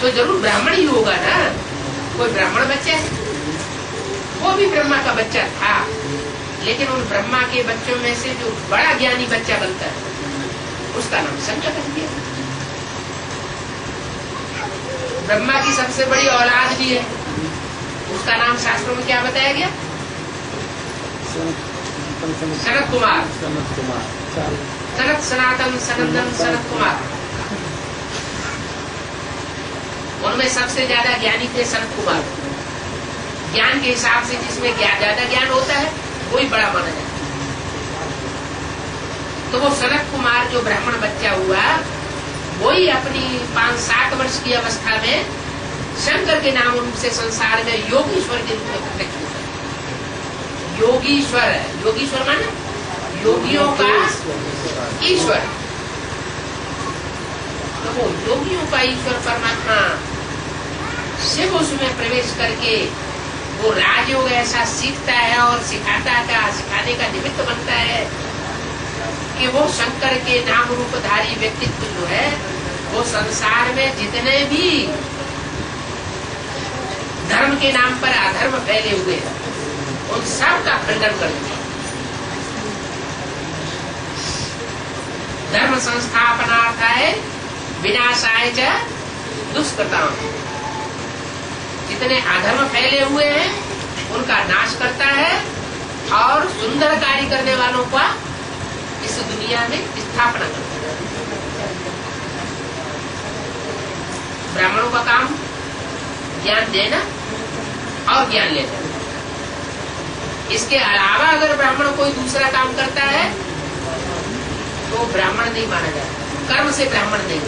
तो जरूर ब्राह्मण ही होगा ना। कोई ब्राह्मण बच्चा है, वो भी ब्रह्मा का बच्चा था, लेकिन उन ब्रह्मा के बच्चों में से जो बड़ा ज्ञानी बच्चा बनता है, उसका नाम शंकर रख दिया। ब्रह्मा की सबसे बड़ी औलाद भी है, उसका नाम शास्त्रों में क्या बताया गया? सनत कुमार, सनत सनातन सनंदन सनत कुमार। उनमें सबसे ज्यादा ज्ञानी थे सनत कुमार। ज्ञान के हिसाब से जिसमें ज्यादा ज्ञान होता है वही बड़ा माना जाता है। तो वो सनत कुमार जो ब्राह्मण बच्चा हुआ, वही अपनी 5-7 वर्ष की अवस्था में शंकर के नाम रूप से संसार में योगीश्वर के रूप में प्रत्यक्ष होता है। योगीश्वर, योगीश्वर माने योगियों का ईश्वर। तो वो योगियों का ईश्वर परमात्मा शिव उसमें प्रवेश करके वो राजयोग ऐसा सीखता है और सिखाने का निमित्त बनता है कि वो शंकर के नाम रूपधारी व्यक्तित्व जो है, वो संसार में जितने भी धर्म के नाम पर अधर्म फैले हुए हैं, उन सब का खंडन करते हैं। धर्म संस्थापनार्थाय विनाशाय च दुष्कृताम्। जितने अधर्म फैले हुए हैं उनका नाश करता है और सुंदर कार्य करने वालों का इस दुनिया में स्थापना करता है। ब्राह्मणों का काम ज्ञान देना और ज्ञान लेना। इसके अलावा अगर ब्राह्मण कोई दूसरा काम करता है तो ब्राह्मण नहीं माना जाता। कर्म से ब्राह्मण नहीं।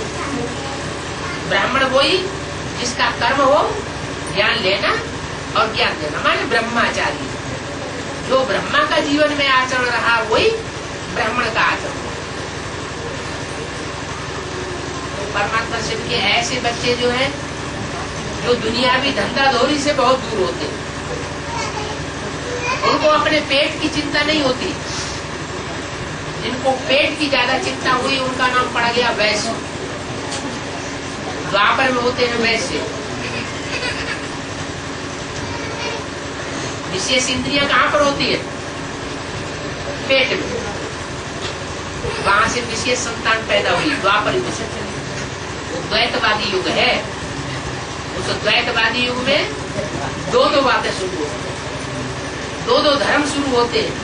ब्राह्मण वही जिसका कर्म हो ज्ञान लेना और ज्ञान देना, माने ब्रह्माचारी। जो ब्रह्मा का जीवन में आचरण रहा वही ब्राह्मण का आचरण। तो परमात्मा शिव के ऐसे बच्चे जो हैं, जो दुनियावी धंधाधोरी से बहुत दूर होते हैं, उनको अपने पेट की चिंता नहीं होती। जिनको पेट की ज्यादा चिंता हुई उनका नाम पड़ा गया वैश्य। द्वापर में होते हैं वैश्य। विशेष इंद्रियां कहाँ पर होती है? पेट में। वहां से विशेष संतान पैदा हुई द्वापर युग से। वो द्वैतवादी युग है। उस द्वैतवादी युग में दो बातें शुरू होती है, दो धर्म शुरू होते हैं,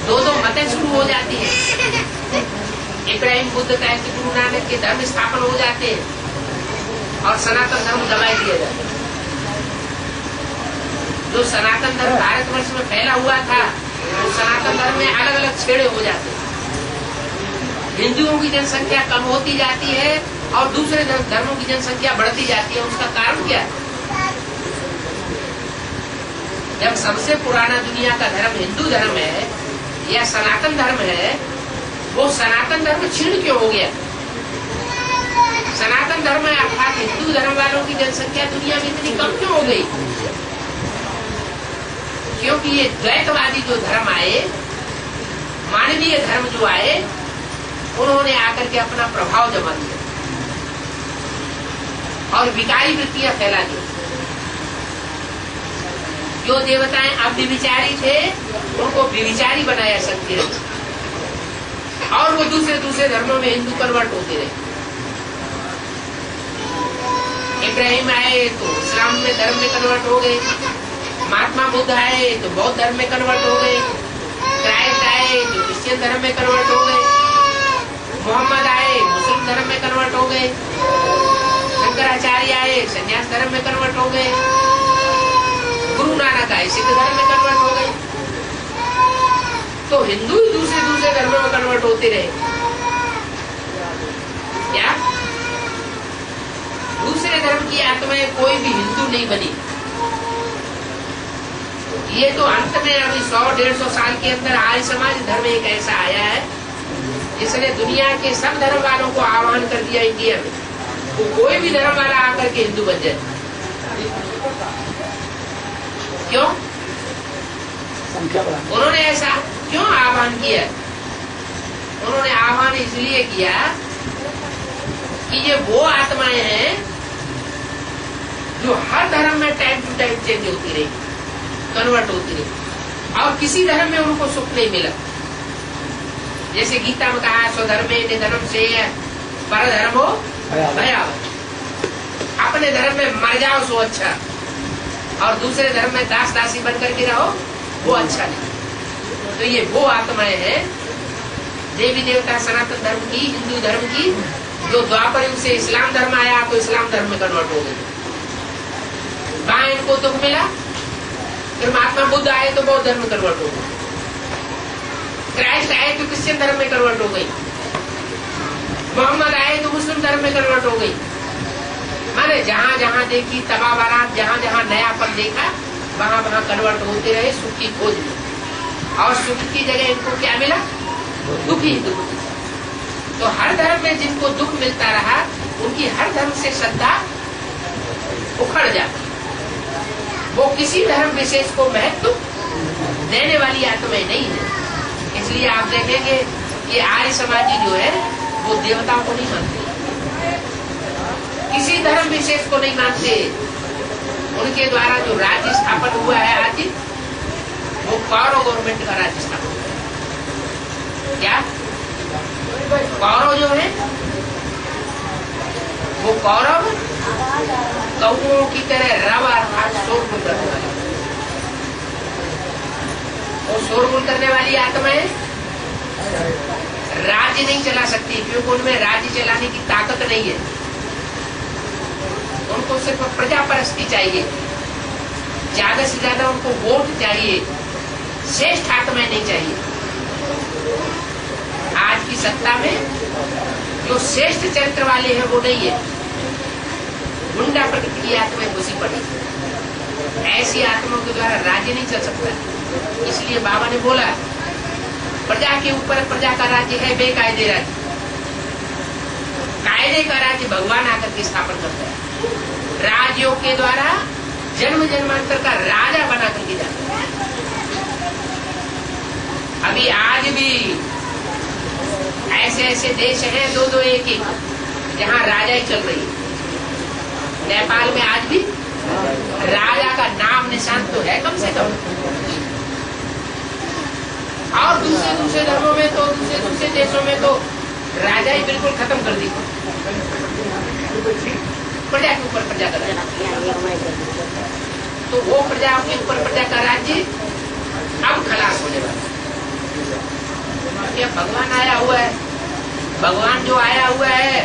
दो मतें शुरू हो जाती हैं। इब्राहिम बुद्ध कहते गुरु नानक के धर्म स्थापन हो जाते हैं और सनातन धर्म दबाई दिया जाता है। जो सनातन धर्म भारतवर्ष में फैला हुआ था, तो सनातन धर्म में अलग अलग छेड़े हो जाते हैं। हिंदुओं की जनसंख्या कम होती जाती है और दूसरे धर्मों की जनसंख्या बढ़ती जाती है। उसका कारण क्या है? जब सबसे पुराना दुनिया का धर्म हिंदू धर्म है या सनातन धर्म है, वो सनातन धर्म क्षीण क्यों हो गया? सनातन धर्म अर्थात हिंदू धर्म वालों की जनसंख्या दुनिया में इतनी कम क्यों हो गई? क्योंकि ये द्वैतवादी जो धर्म आए, मानवीय धर्म जो आए, उन्होंने आकर के अपना प्रभाव जमा दिया और विकारी वृत्तियां फैला दी। जो देवताएं अव्यभिचारी थे उनको व्यभिचारी बनाया शक्ति ने, और वो दूसरे धर्मों में हिंदू कन्वर्ट होते रहे। इब्राहिम आए तो इस्लाम में धर्म में कन्वर्ट हो गए, महात्मा बुद्ध आए तो बौद्ध धर्म में कन्वर्ट हो गए, क्राइस्ट आए तो क्रिश्चियन धर्म में कन्वर्ट हो गए, मोहम्मद आए मुस्लिम धर्म में कन्वर्ट हो गए, शंकराचार्य आए संन्यास धर्म में कन्वर्ट हो गए, गुरु नानक आए सिख धर्म में कन्वर्ट हो गए। तो हिंदू ही दूसरे दूसरे धर्मों में कन्वर्ट होते रहे। क्या दूसरे धर्म की आत्माएं कोई भी हिंदू नहीं बनी। ये तो अंत में अभी 100-150 साल के अंदर आर्य समाज धर्म एक ऐसा आया है जिसने दुनिया के सब धर्म वालों को आह्वान कर दिया इंडिया में, वो कोई भी धर्म वाला आकर के हिंदू बन जाए। क्यों उन्होंने ऐसा क्यों आह्वान किया? उन्होंने आह्वान इसलिए किया कि ये वो आत्माएं हैं जो हर धर्म में टाइम टू टाइम चेंज होती रही, कन्वर्ट होती रही, और किसी धर्म में उनको सुख नहीं मिला। जैसे गीता में कहा स्वधर्मे निधर्म से पर धर्मो भयावह, अपने धर्म में मर जाओ सो अच्छा, और दूसरे धर्म में दास दासी बन करके रहो वो अच्छा नहीं। तो ये वो आत्माएं हैं देवी देवता सनातन धर्म की, हिंदू धर्म की, जो द्वापर युग से इस्लाम धर्म आया तो इस्लाम धर्म में कन्वर्ट हो गई। वहां इनको दुख मिला, फिर महात्मा बुद्ध आए तो बौद्ध धर्म में कन्वर्ट हो गई, क्राइस्ट आए तो क्रिश्चियन धर्म में कन्वर्ट हो गई, मोहम्मद आए तो मुस्लिम धर्म में कन्वर्ट हो गई। माने जहाँ जहाँ देखी तबाह बारात, जहाँ जहाँ नयापन देखा वहाँ वहाँ कन्वर्ट होते रहे सुख की खोज में, और सुख की जगह इनको क्या मिला? दुख ही दुख। तो हर धर्म में जिनको दुख मिलता रहा उनकी हर धर्म से श्रद्धा उखड़ जाती, वो किसी धर्म विशेष को महत्व देने वाली आत्माएं नहीं है। इसलिए आप देखेंगे कि आर्य समाजी जो है वो देवताओं को नहीं मानते, किसी धर्म विशेष को नहीं मानते। उनके द्वारा जो राज्य स्थापन हुआ है आज, वो कौरव गवर्नमेंट का राज्य स्थापन हुआ है। क्या कौरव जो है वो कौरव कौओं की तरह रवा शोरगुल करने वाली, वो शोरगुल करने वाली आत्माएं राज्य नहीं चला सकती, क्योंकि उनमें राज्य चलाने की ताकत नहीं है। उनको सिर्फ प्रजा परस्ती चाहिए, ज्यादा से ज्यादा उनको वोट चाहिए, श्रेष्ठ आत्माएं नहीं चाहिए। आज की सत्ता में जो श्रेष्ठ चरित्र वाले हैं वो नहीं है, गुंडा प्रकृति की आत्माएं घुसी पड़ी। ऐसी आत्माओं के द्वारा राज्य नहीं चल सकता। इसलिए बाबा ने बोला प्रजा के ऊपर प्रजा का राज्य है बेकायदे राज्य, कायदे का राज्य भगवान आकर के स्थापन करता है। राज्यों के द्वारा जन्म जन्मांतर का राजा बना करके जाता है। अभी आज भी ऐसे ऐसे देश हैं 2-2 1-1 जहाँ राजा ही चल रही है। नेपाल में आज भी राजा का नाम निशान तो है कम से कम, और दूसरे धर्मों में तो दूसरे देशों में तो राजा ही बिल्कुल खत्म कर दी, प्रजा के ऊपर प्रजा का राज्य। तो वो प्रजा के ऊपर प्रजा का राज्य अब खलास होने वाला। भगवान आया हुआ है, भगवान जो आया हुआ है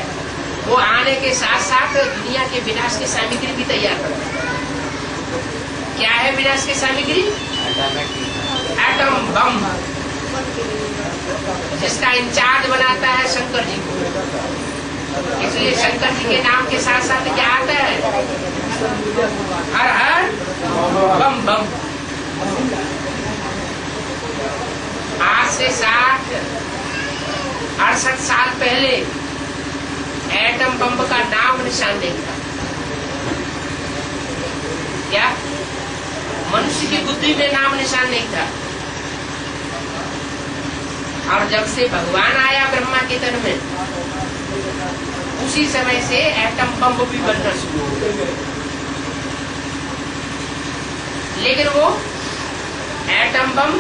वो आने के साथ साथ दुनिया के विनाश की सामग्री भी तैयार करता है। क्या है विनाश की सामग्री? एटम बम, जिसका इंचार्ज बनाता है शंकर जी को। इसलिए शंकर जी के नाम के साथ साथ क्या आता है? हर हर बम बम। आज से 68 साल पहले एटम बम का नाम निशान नहीं था। क्या मनुष्य की बुद्धि में नाम निशान नहीं था। और जब से भगवान आया ब्रह्मा के तन में, उसी समय से एटम बम भी बनना शुरू हो गया। लेकिन वो एटम बम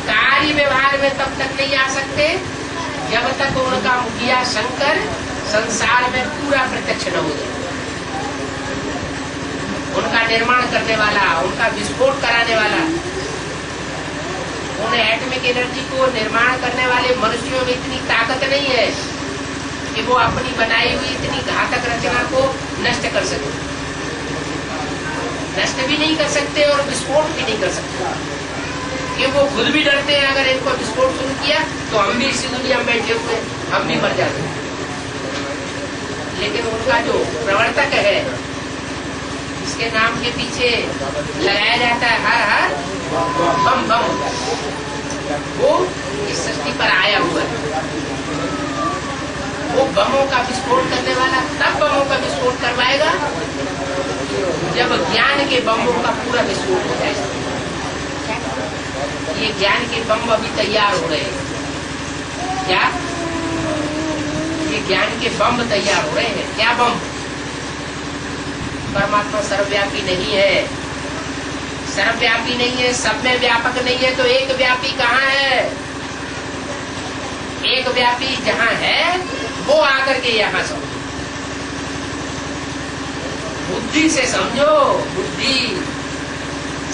कार्य व्यवहार में तब तक नहीं आ सकते जब तक उनका मुखिया शंकर संसार में पूरा प्रत्यक्ष न हो जाए। उनका निर्माण करने वाला, उनका विस्फोट कराने वाला, उन एटॉमिक एनर्जी को निर्माण करने वाले मनुष्यों में इतनी ताकत नहीं है कि वो अपनी बनाई हुई इतनी घातक रचना को नष्ट कर सके। नष्ट भी नहीं कर सकते और विस्फोट भी नहीं कर सकते, कि वो खुद भी डरते हैं अगर इनको विस्फोट शुरू किया तो हम भी इसी दुनिया में बैठे हुए हम भी मर जाते हैं। लेकिन उनका जो प्रवर्तक है, इसके नाम के पीछे लगाया जाता है हर हर बम बम, वो इस सृष्टि पर आया हुआ है। वो बमों का विस्फोट करने वाला तब बमों का विस्फोट करवाएगा जब ज्ञान के बमों का पूरा विस्फोट हो जाएगा। ये ज्ञान के बम अभी तैयार हो रहे हैं। क्या ये ज्ञान के बम तैयार हो रहे हैं? क्या बम? परमात्मा सर्वव्यापी नहीं है, सर्वव्यापी नहीं है, सब में व्यापक नहीं है, तो एक व्यापी कहाँ है? एक व्यापी जहाँ है वो आकर के यहाँ समझो, बुद्धि से समझो। बुद्धि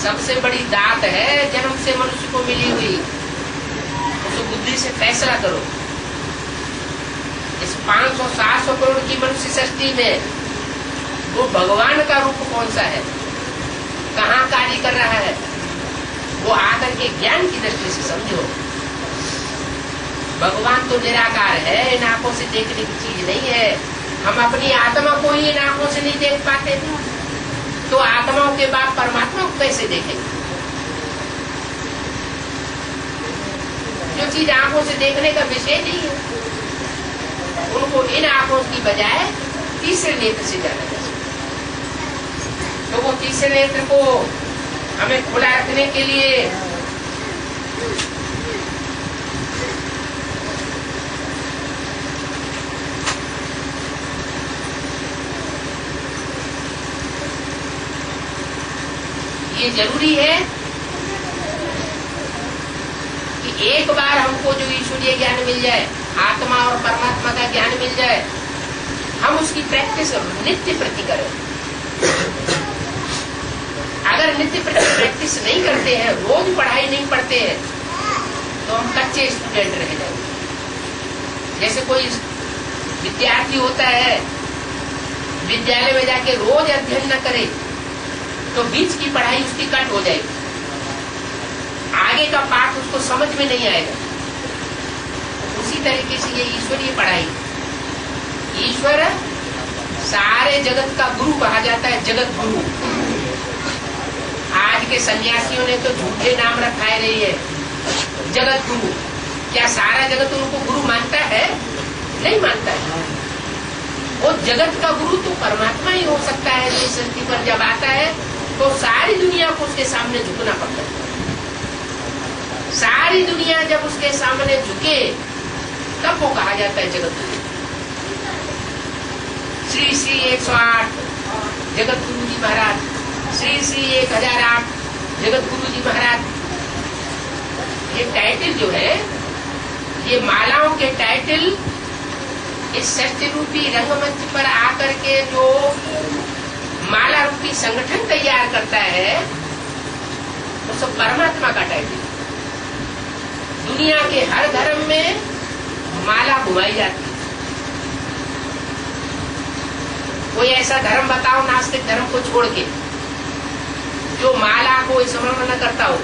सबसे बड़ी दात है जन्म से मनुष्य को मिली हुई, उस बुद्धि से फैसला करो। इस 500-700 करोड़ की मनुष्य सृष्टि में वो भगवान का रूप कौन सा है, कहाँ कार्य कर रहा है, वो आकर के ज्ञान की दृष्टि से समझो। भगवान तो निराकार है, इन आंखों से देखने की चीज नहीं है। हम अपनी आत्मा को ही इन आंखों से नहीं देख पाते, तो आत्माओं के बाद परमात्मा को कैसे देखेंगे? जो चीज आंखों से देखने का विषय नहीं है, उनको इन आंखों की बजाय तीसरे नेत्र से जाना चाहिए। तो वो तीसरे नेत्र को हमें खुला रखने के लिए ये जरूरी है कि एक बार हमको जो ईश्वरीय ज्ञान मिल जाए, आत्मा और परमात्मा का ज्ञान मिल जाए, हम उसकी प्रैक्टिस नित्य प्रति करें। अगर नित्य प्रति प्रैक्टिस नहीं करते हैं, रोज पढ़ाई नहीं पढ़ते हैं, तो हम कच्चे स्टूडेंट रह जाएंगे। जैसे कोई विद्यार्थी होता है, विद्यालय में जाके रोज अध्ययन न करे तो बीच की पढ़ाई उसकी कट हो जाएगी, आगे का पाठ उसको समझ में नहीं आएगा। उसी तरीके से ये ईश्वरीय पढ़ाई, ईश्वर सारे जगत का गुरु कहा जाता है, जगत गुरु। आज के सन्यासियों ने तो झूठे नाम रखाए रही है, जगत गुरु। क्या सारा जगत उनको गुरु मानता है? नहीं मानता है। वो जगत का गुरु तो परमात्मा ही हो सकता है, जो सृष्टि पर जब आता है तो सारी दुनिया को उसके सामने झुकना पड़ता है। सारी दुनिया जब उसके सामने झुके तब वो कहा जाता है जगत गुरु। श्री श्री 108 जगत गुरु जी महाराज, श्री श्री 1008 जगत गुरु जी महाराज। ये टाइटल जो है, ये मालाओं के टाइटल इस सृष्टि रूपी रंगमंच पर आकर के जो माला रूपी संगठन तैयार करता है, वो सब परमात्मा का टाइटल। दुनिया के हर धर्म में माला घुमाई जाती है। कोई ऐसा धर्म बताओ नास्तिक धर्म को छोड़ के जो माला को स्मरण न करता हो,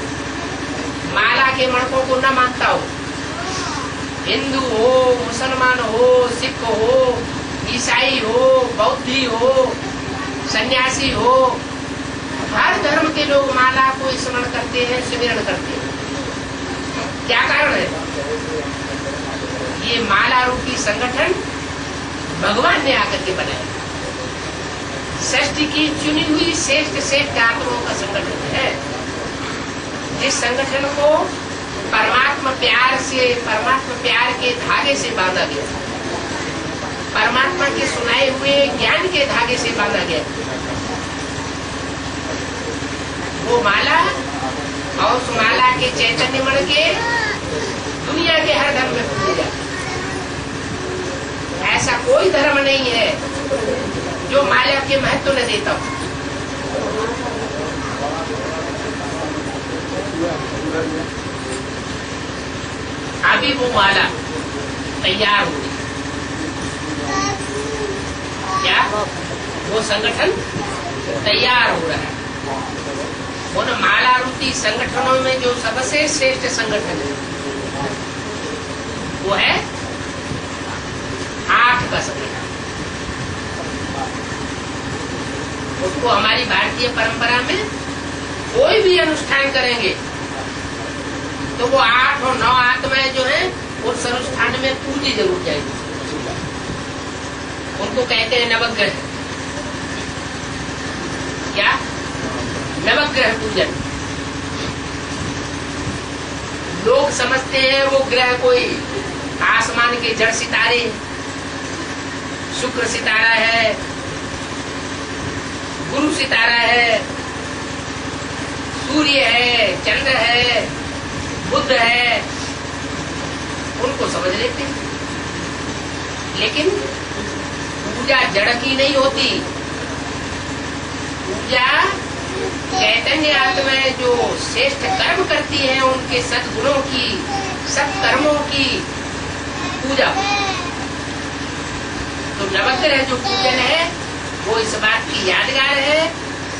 माला के मणकों को न मानता हो। हिंदू हो, मुसलमान हो, सिख हो, ईसाई हो, बौद्धि हो, सन्यासी हो, हर धर्म के लोग माला को स्मरण करते हैं, सुमिरन करते हैं। क्या कारण है? ये माला रूपी संगठन भगवान ने आकर के बनाया। सृष्टि की चुनी हुई श्रेष्ठ आत्माओं का संगठन है। जिस संगठन को परमात्मा प्यार के धागे से बांधा गया, परमात्मा के सुनाए हुए ज्ञान के धागे से बांधा गया। वो माला और उस माला के चैतन्य मण के दुनिया के हर धर्म में पूजे जाते। ऐसा कोई धर्म नहीं है जो माला के महत्व न देता हो। अभी वो माला तैयार हो गई, क्या वो संगठन तैयार हो रहा है। उन माला रूपी संगठनों में जो सबसे श्रेष्ठ संगठन है वो है 8 का संगठन। उसको हमारी भारतीय परंपरा में कोई भी अनुष्ठान करेंगे तो वो 8 और 9 आत्माएं जो है उस अनुष्ठान में पूजी जरूर जाएगी। उनको कहते हैं नवग्रह। क्या? नवग्रह पूजन। लोग समझते हैं वो ग्रह कोई आसमान के जड़ सितारे, शुक्र सितारा है, गुरु सितारा है, सूर्य है, चंद्र है, बुध है, उनको समझ लेते हैं। लेकिन पूजा जड़ की नहीं होती। पूजा चैतन्य आत्माएं जो श्रेष्ठ कर्म करती हैं उनके सद्गुणों की, सत्कर्मों की पूजा। तो नवग्रह जो पूजन है वो इस बात की यादगार है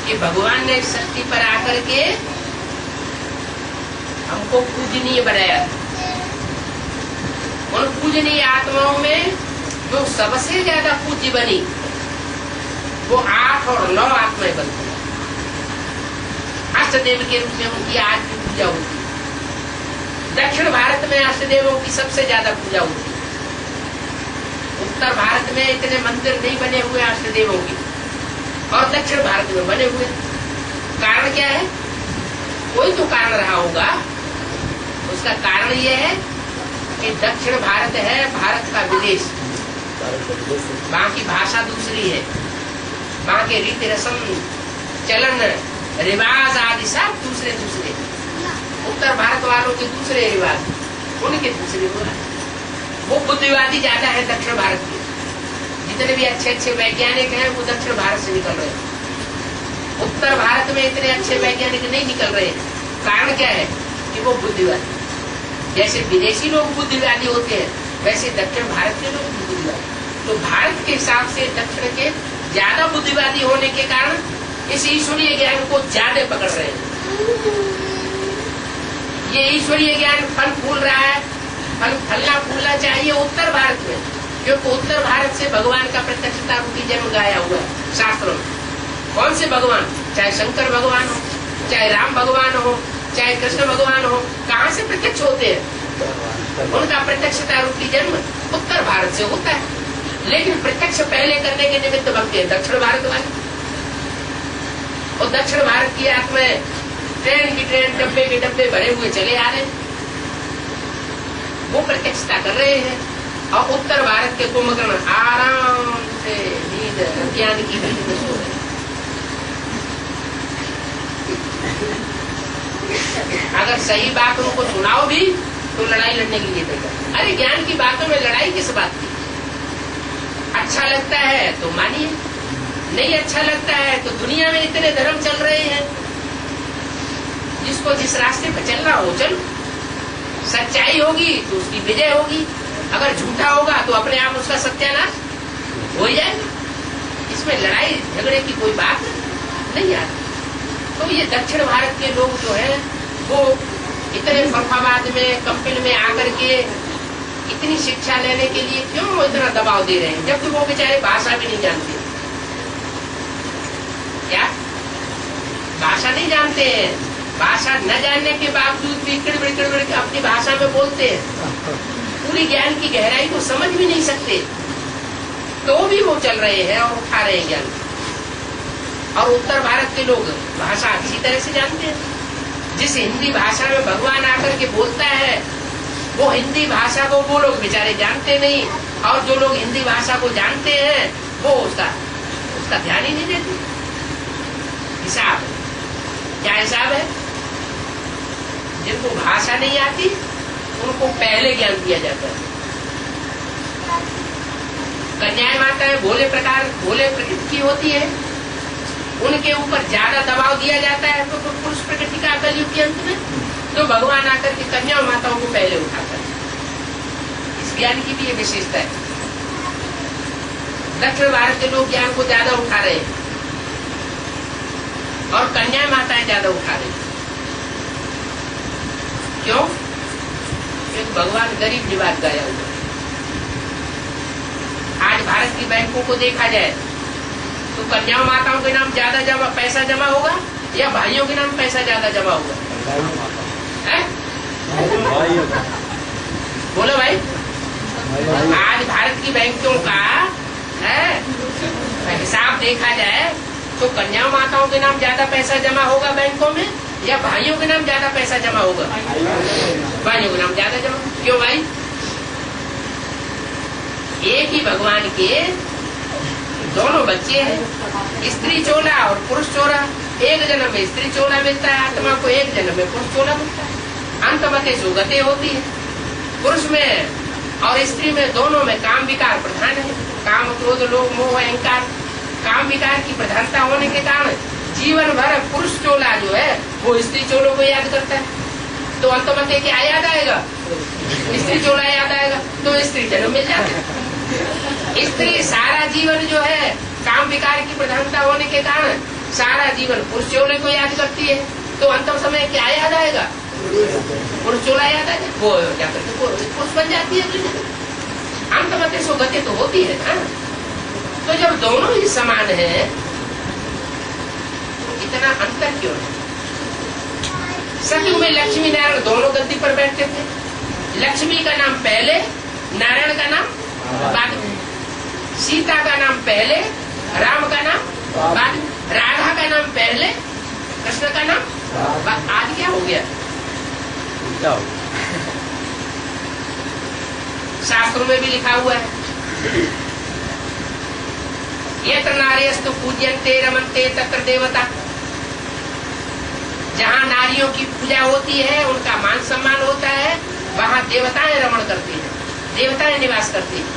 कि भगवान ने इस शक्ति पर आकर के हमको पूजनीय बनाया। उन पूजनीय आत्माओं में जो सबसे ज्यादा पूज्य बनी वो 8 और 9 आत्माएं बनती। अष्टदेव के रूप में उनकी आज भी पूजा होती। दक्षिण भारत में अष्टदेवों की सबसे ज्यादा पूजा होती। उत्तर भारत में इतने मंदिर नहीं बने हुए अष्टदेवों के, और दक्षिण भारत में बने हुए। कारण क्या है? कोई तो कारण रहा होगा। उसका कारण यह है कि दक्षिण भारत है भारत का विदेश। वहाँ की भाषा दूसरी है, वहाँ के रीति रस्म चलन रिवाज आदि सब दूसरे। उत्तर भारत वालों के दूसरे रिवाज, उनके दूसरे हो रहा है। वो बुद्धिवादी ज्यादा है दक्षिण भारत के। जितने भी अच्छे अच्छे वैज्ञानिक हैं वो दक्षिण भारत से निकल रहे हैं। उत्तर भारत में इतने अच्छे वैज्ञानिक नहीं निकल रहे हैं। कारण क्या है? कि वो बुद्धिवादी। जैसे विदेशी लोग बुद्धिवादी होते हैं वैसे दक्षिण भारत के लोग बुद्धिवादी। तो भारत के हिसाब से दक्षिण के ज्यादा बुद्धिवादी होने के कारण इस ईश्वरीय ज्ञान को ज्यादा पकड़ रहे हैं। ये ईश्वरीय ज्ञान फल फूल रहा है, फलना फूलना चाहिए उत्तर भारत में, क्योंकि उत्तर भारत से भगवान का प्रत्यक्षता रूपी जन्म गाया हुआ है शास्त्रों में। कौन से भगवान? चाहे शंकर भगवान हो, चाहे राम भगवान हो, चाहे कृष्ण भगवान हो, कहाँ से प्रत्यक्ष होते हैं? उनका प्रत्यक्षता रूपी जन्म उत्तर भारत से होता है। लेकिन प्रत्यक्ष पहले करने के निमित्त भक्त है दक्षिण भारत वाले। और दक्षिण भारत की आत्माएं ट्रेन की ट्रेन, डब्बे के डब्बे भरे हुए चले आ रहे हैं, वो प्रत्यक्षता कर रहे हैं। और उत्तर भारत के कुंभकर्ण आराम से नींद ज्ञान की नींद में सो रहे हैं। अगर सही बात उनको सुनाओ भी तो लड़ाई लड़ने के लिए तैयार। अरे ज्ञान की बातों में लड़ाई किस बात की? अच्छा लगता है तो मानिए, नहीं अच्छा लगता है तो दुनिया में इतने धर्म चल रहे हैं, जिसको जिस रास्ते पर चलना हो चलो। सच्चाई होगी तो उसकी विजय होगी, अगर झूठा होगा तो अपने आप उसका सत्यानाश हो जाएगा। इसमें लड़ाई झगड़े की कोई बात नहीं आती। तो ये दक्षिण भारत के लोग जो है वो इतने फरफाबाद में कंपनी में आकर के इतनी शिक्षा लेने के लिए क्यों इतना दबाव दे रहे हैं, जबकि वो बेचारे भाषा भी नहीं जानते। क्या भाषा नहीं जानते हैं? भाषा न जानने के बावजूद भी किड़बिड़ किड़बिड़ के अपनी भाषा में बोलते हैं। पूरी ज्ञान की गहराई को समझ भी नहीं सकते, तो भी वो चल रहे हैं और उठा रहे हैं ज्ञान। और उत्तर भारत के लोग भाषा अच्छी तरह से जानते हैं। जिस हिंदी भाषा में भगवान आकर के बोलता है वो हिंदी भाषा को वो लोग बेचारे जानते नहीं, और जो लोग हिंदी भाषा को जानते हैं वो उसका ध्यान ही नहीं देते। हिसाब क्या हिसाब है? जिनको भाषा नहीं आती उनको पहले ज्ञान दिया जाता है। कन्याएं माताएं भोले प्रकृति की होती है, उनके ऊपर ज्यादा दबाव दिया जाता है तो पुरुष प्रकृति का कलयुग के अंत में, तो भगवान आकर के कन्या माताओं को पहले उठाता है। इस ज्ञान की भी ये विशेषता है। दक्षिण भारत के लोग ज्ञान को ज्यादा उठा रहे हैं और कन्या माताएं ज्यादा उठा रही हैं। क्यों? क्योंकि भगवान गरीब निवास गया हुआ। आज भारत की बैंकों को देखा जाए तो कन्या माताओं के नाम ज्यादा पैसा जमा होगा या भाइयों के नाम पैसा ज्यादा जमा होगा? बोलो भाई। आज भारत की बैंकों का हिसाब देखा जाए तो कन्या माताओं के नाम ज्यादा पैसा जमा होगा बैंकों में या भाइयों के नाम ज्यादा पैसा जमा होगा? भाइयों के नाम ज्यादा जमा। क्यों भाई? एक ही भगवान के दोनों बच्चे हैं, स्त्री चोला और पुरुष चोला। एक जन्म में स्त्री चोला मिलता है आत्मा को, एक जन्म में पुरुष चोला मिलता है। अंतमते सुगति होती है। पुरुष में और स्त्री में दोनों में काम विकार प्रधान है। काम क्रोध लोभ मोह अहंकार काम विकार की प्रधानता होने के कारण जीवन भर पुरुष चोला जो है वो स्त्री चोलों को याद करता है। तो अंतमते क्या याद आएगा? स्त्री चोला याद आएगा, तो स्त्री जन्म मिल जाता है। स्त्री सारा जीवन जो है काम विकार की प्रधानता होने के कारण सारा जीवन पुरुष चोले को याद करती है, तो अंतिम समय क्या याद आएगा? पुरुष चोला याद आएगा, वो क्या करते पुरुष बन जाती है। अंतमते सुगति तो होती है ना। तो जब दोनों ही समान है तो इतना अंतर क्यों है? सतयुग में लक्ष्मी नारायण दोनों गद्दी पर बैठते थे। लक्ष्मी का नाम पहले, नारायण का नाम बाद में। सीता का नाम पहले, राम का नाम बाद में। राधा का नाम पहले, कृष्ण का नाम बाद। आज क्या हो गया? शास्त्रों में भी लिखा हुआ है, यत्र नार्यस्तु पूज्यन्ते रमन्ते तत्र देवता। जहाँ नारियों की पूजा होती है, उनका मान सम्मान होता है, वहाँ देवताएं रमण करती हैं, देवताएं निवास करती हैं।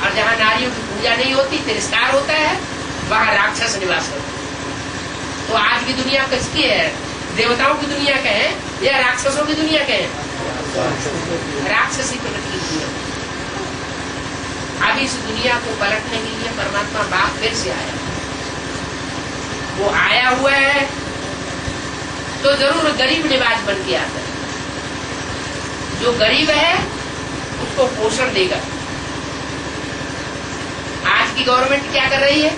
और जहाँ नारियों की पूजा नहीं होती, तिरस्कार होता है, वहाँ राक्षस निवास करते हैं। तो आज की दुनिया किसकी है? देवताओं की दुनिया का है या राक्षसों की दुनिया का है? राक्षसी प्रकृति की दुनिया। अब इस दुनिया को पलटने के लिए परमात्मा बाप फिर से आया। वो आया हुआ है तो जरूर गरीब निवाज बन के आता है। जो गरीब है उसको पोषण देगा। आज की गवर्नमेंट क्या कर रही है?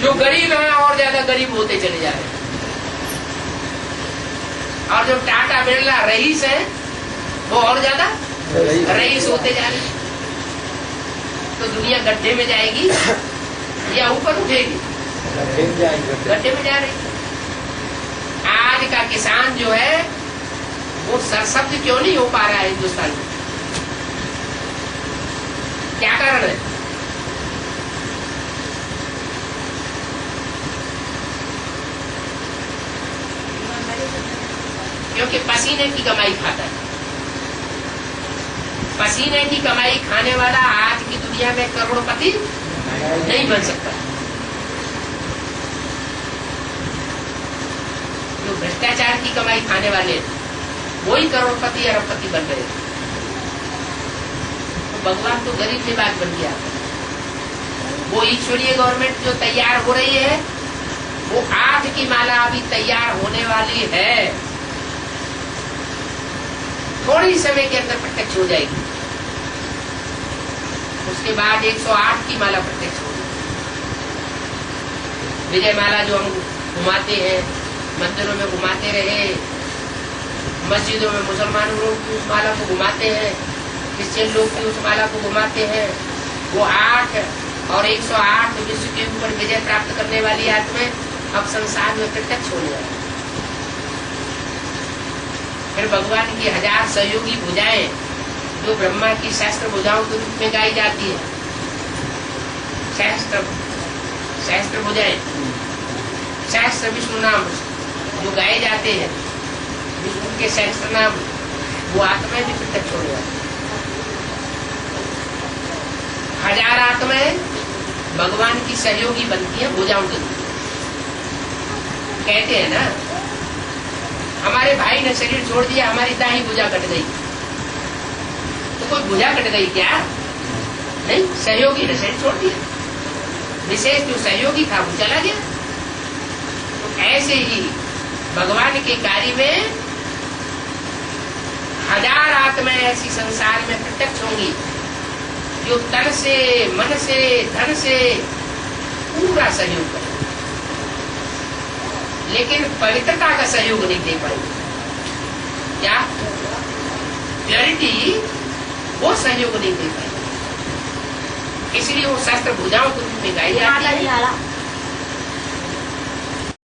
जो गरीब है और ज्यादा गरीब होते चले जा रहे हैं, और जो टाटा बिरला रईस है वो और ज्यादा रईस होते जा रहे हैं। तो दुनिया गड्ढे में जाएगी या ऊपर उठेगी? गड्ढे में जा रही। आज का किसान जो है वो सरशब्द क्यों नहीं हो पा रहा है हिंदुस्तान में? क्या कारण है? क्योंकि पसीने की कमाई खाता है। पसीने की कमाई खाने वाला आज की दुनिया में करोड़पति नहीं बन सकता। जो भ्रष्टाचार की कमाई खाने वाले वही करोड़पति अरबपति बन रहे। तो भगवान तो गरीब निवाज बन गया। वो ईश्वरीय गवर्नमेंट जो तैयार हो रही है, वो आज की माला अभी तैयार होने वाली है। थोड़ी समय के अंदर प्रत्यक्ष हो जाएगी। उसके बाद 108 की माला प्रत्यक्ष होगी। विजय माला जो हम घुमाते हैं, मंदिरों में घुमाते रहे, मस्जिदों में मुसलमान लोग की उस माला को घुमाते हैं, क्रिश्चियन लोग की उस माला को घुमाते हैं। वो 8 और 108 विश्व के ऊपर विजय प्राप्त करने वाली आत्माएं अब संसार में प्रत्यक्ष होने वाली। फिर भगवान की 1000 सहयोगी भुजाएं जो ब्रह्मा की शास्त्र भुजाओं के रूप में गाई जाती है। शास्त्र भुजाएं, शास्त्र विष्णु नाम जो गाए जाते हैं, विष्णु के शास्त्र नाम, वो आत्माएं भी प्रत्यक्ष होने वाली। 1000 आत्माएं भगवान की सहयोगी बनती है भुजाओं के रूप। कहते हैं ना, हमारे भाई ने शरीर छोड़ दिया, हमारी दाही भुजा कट गई। तो कोई भुजा कट गई क्या? नहीं, सहयोगी ने शरीर छोड़ दिया। विशेष जो सहयोगी था वो चला गया। तो ऐसे ही भगवान के कार्य में हजार आत्माएं ऐसी संसार में प्रत्यक्ष होंगी जो तन से, मन से, धन से पूरा सहयोग करें, लेकिन पवित्रता का सहयोग नहीं दे पाएंगे। क्या? प्योरिटी, वो सहयोग नहीं दे पाएंगे। इसलिए वो शास्त्र भुजाओं के रूप में गाई जाती है।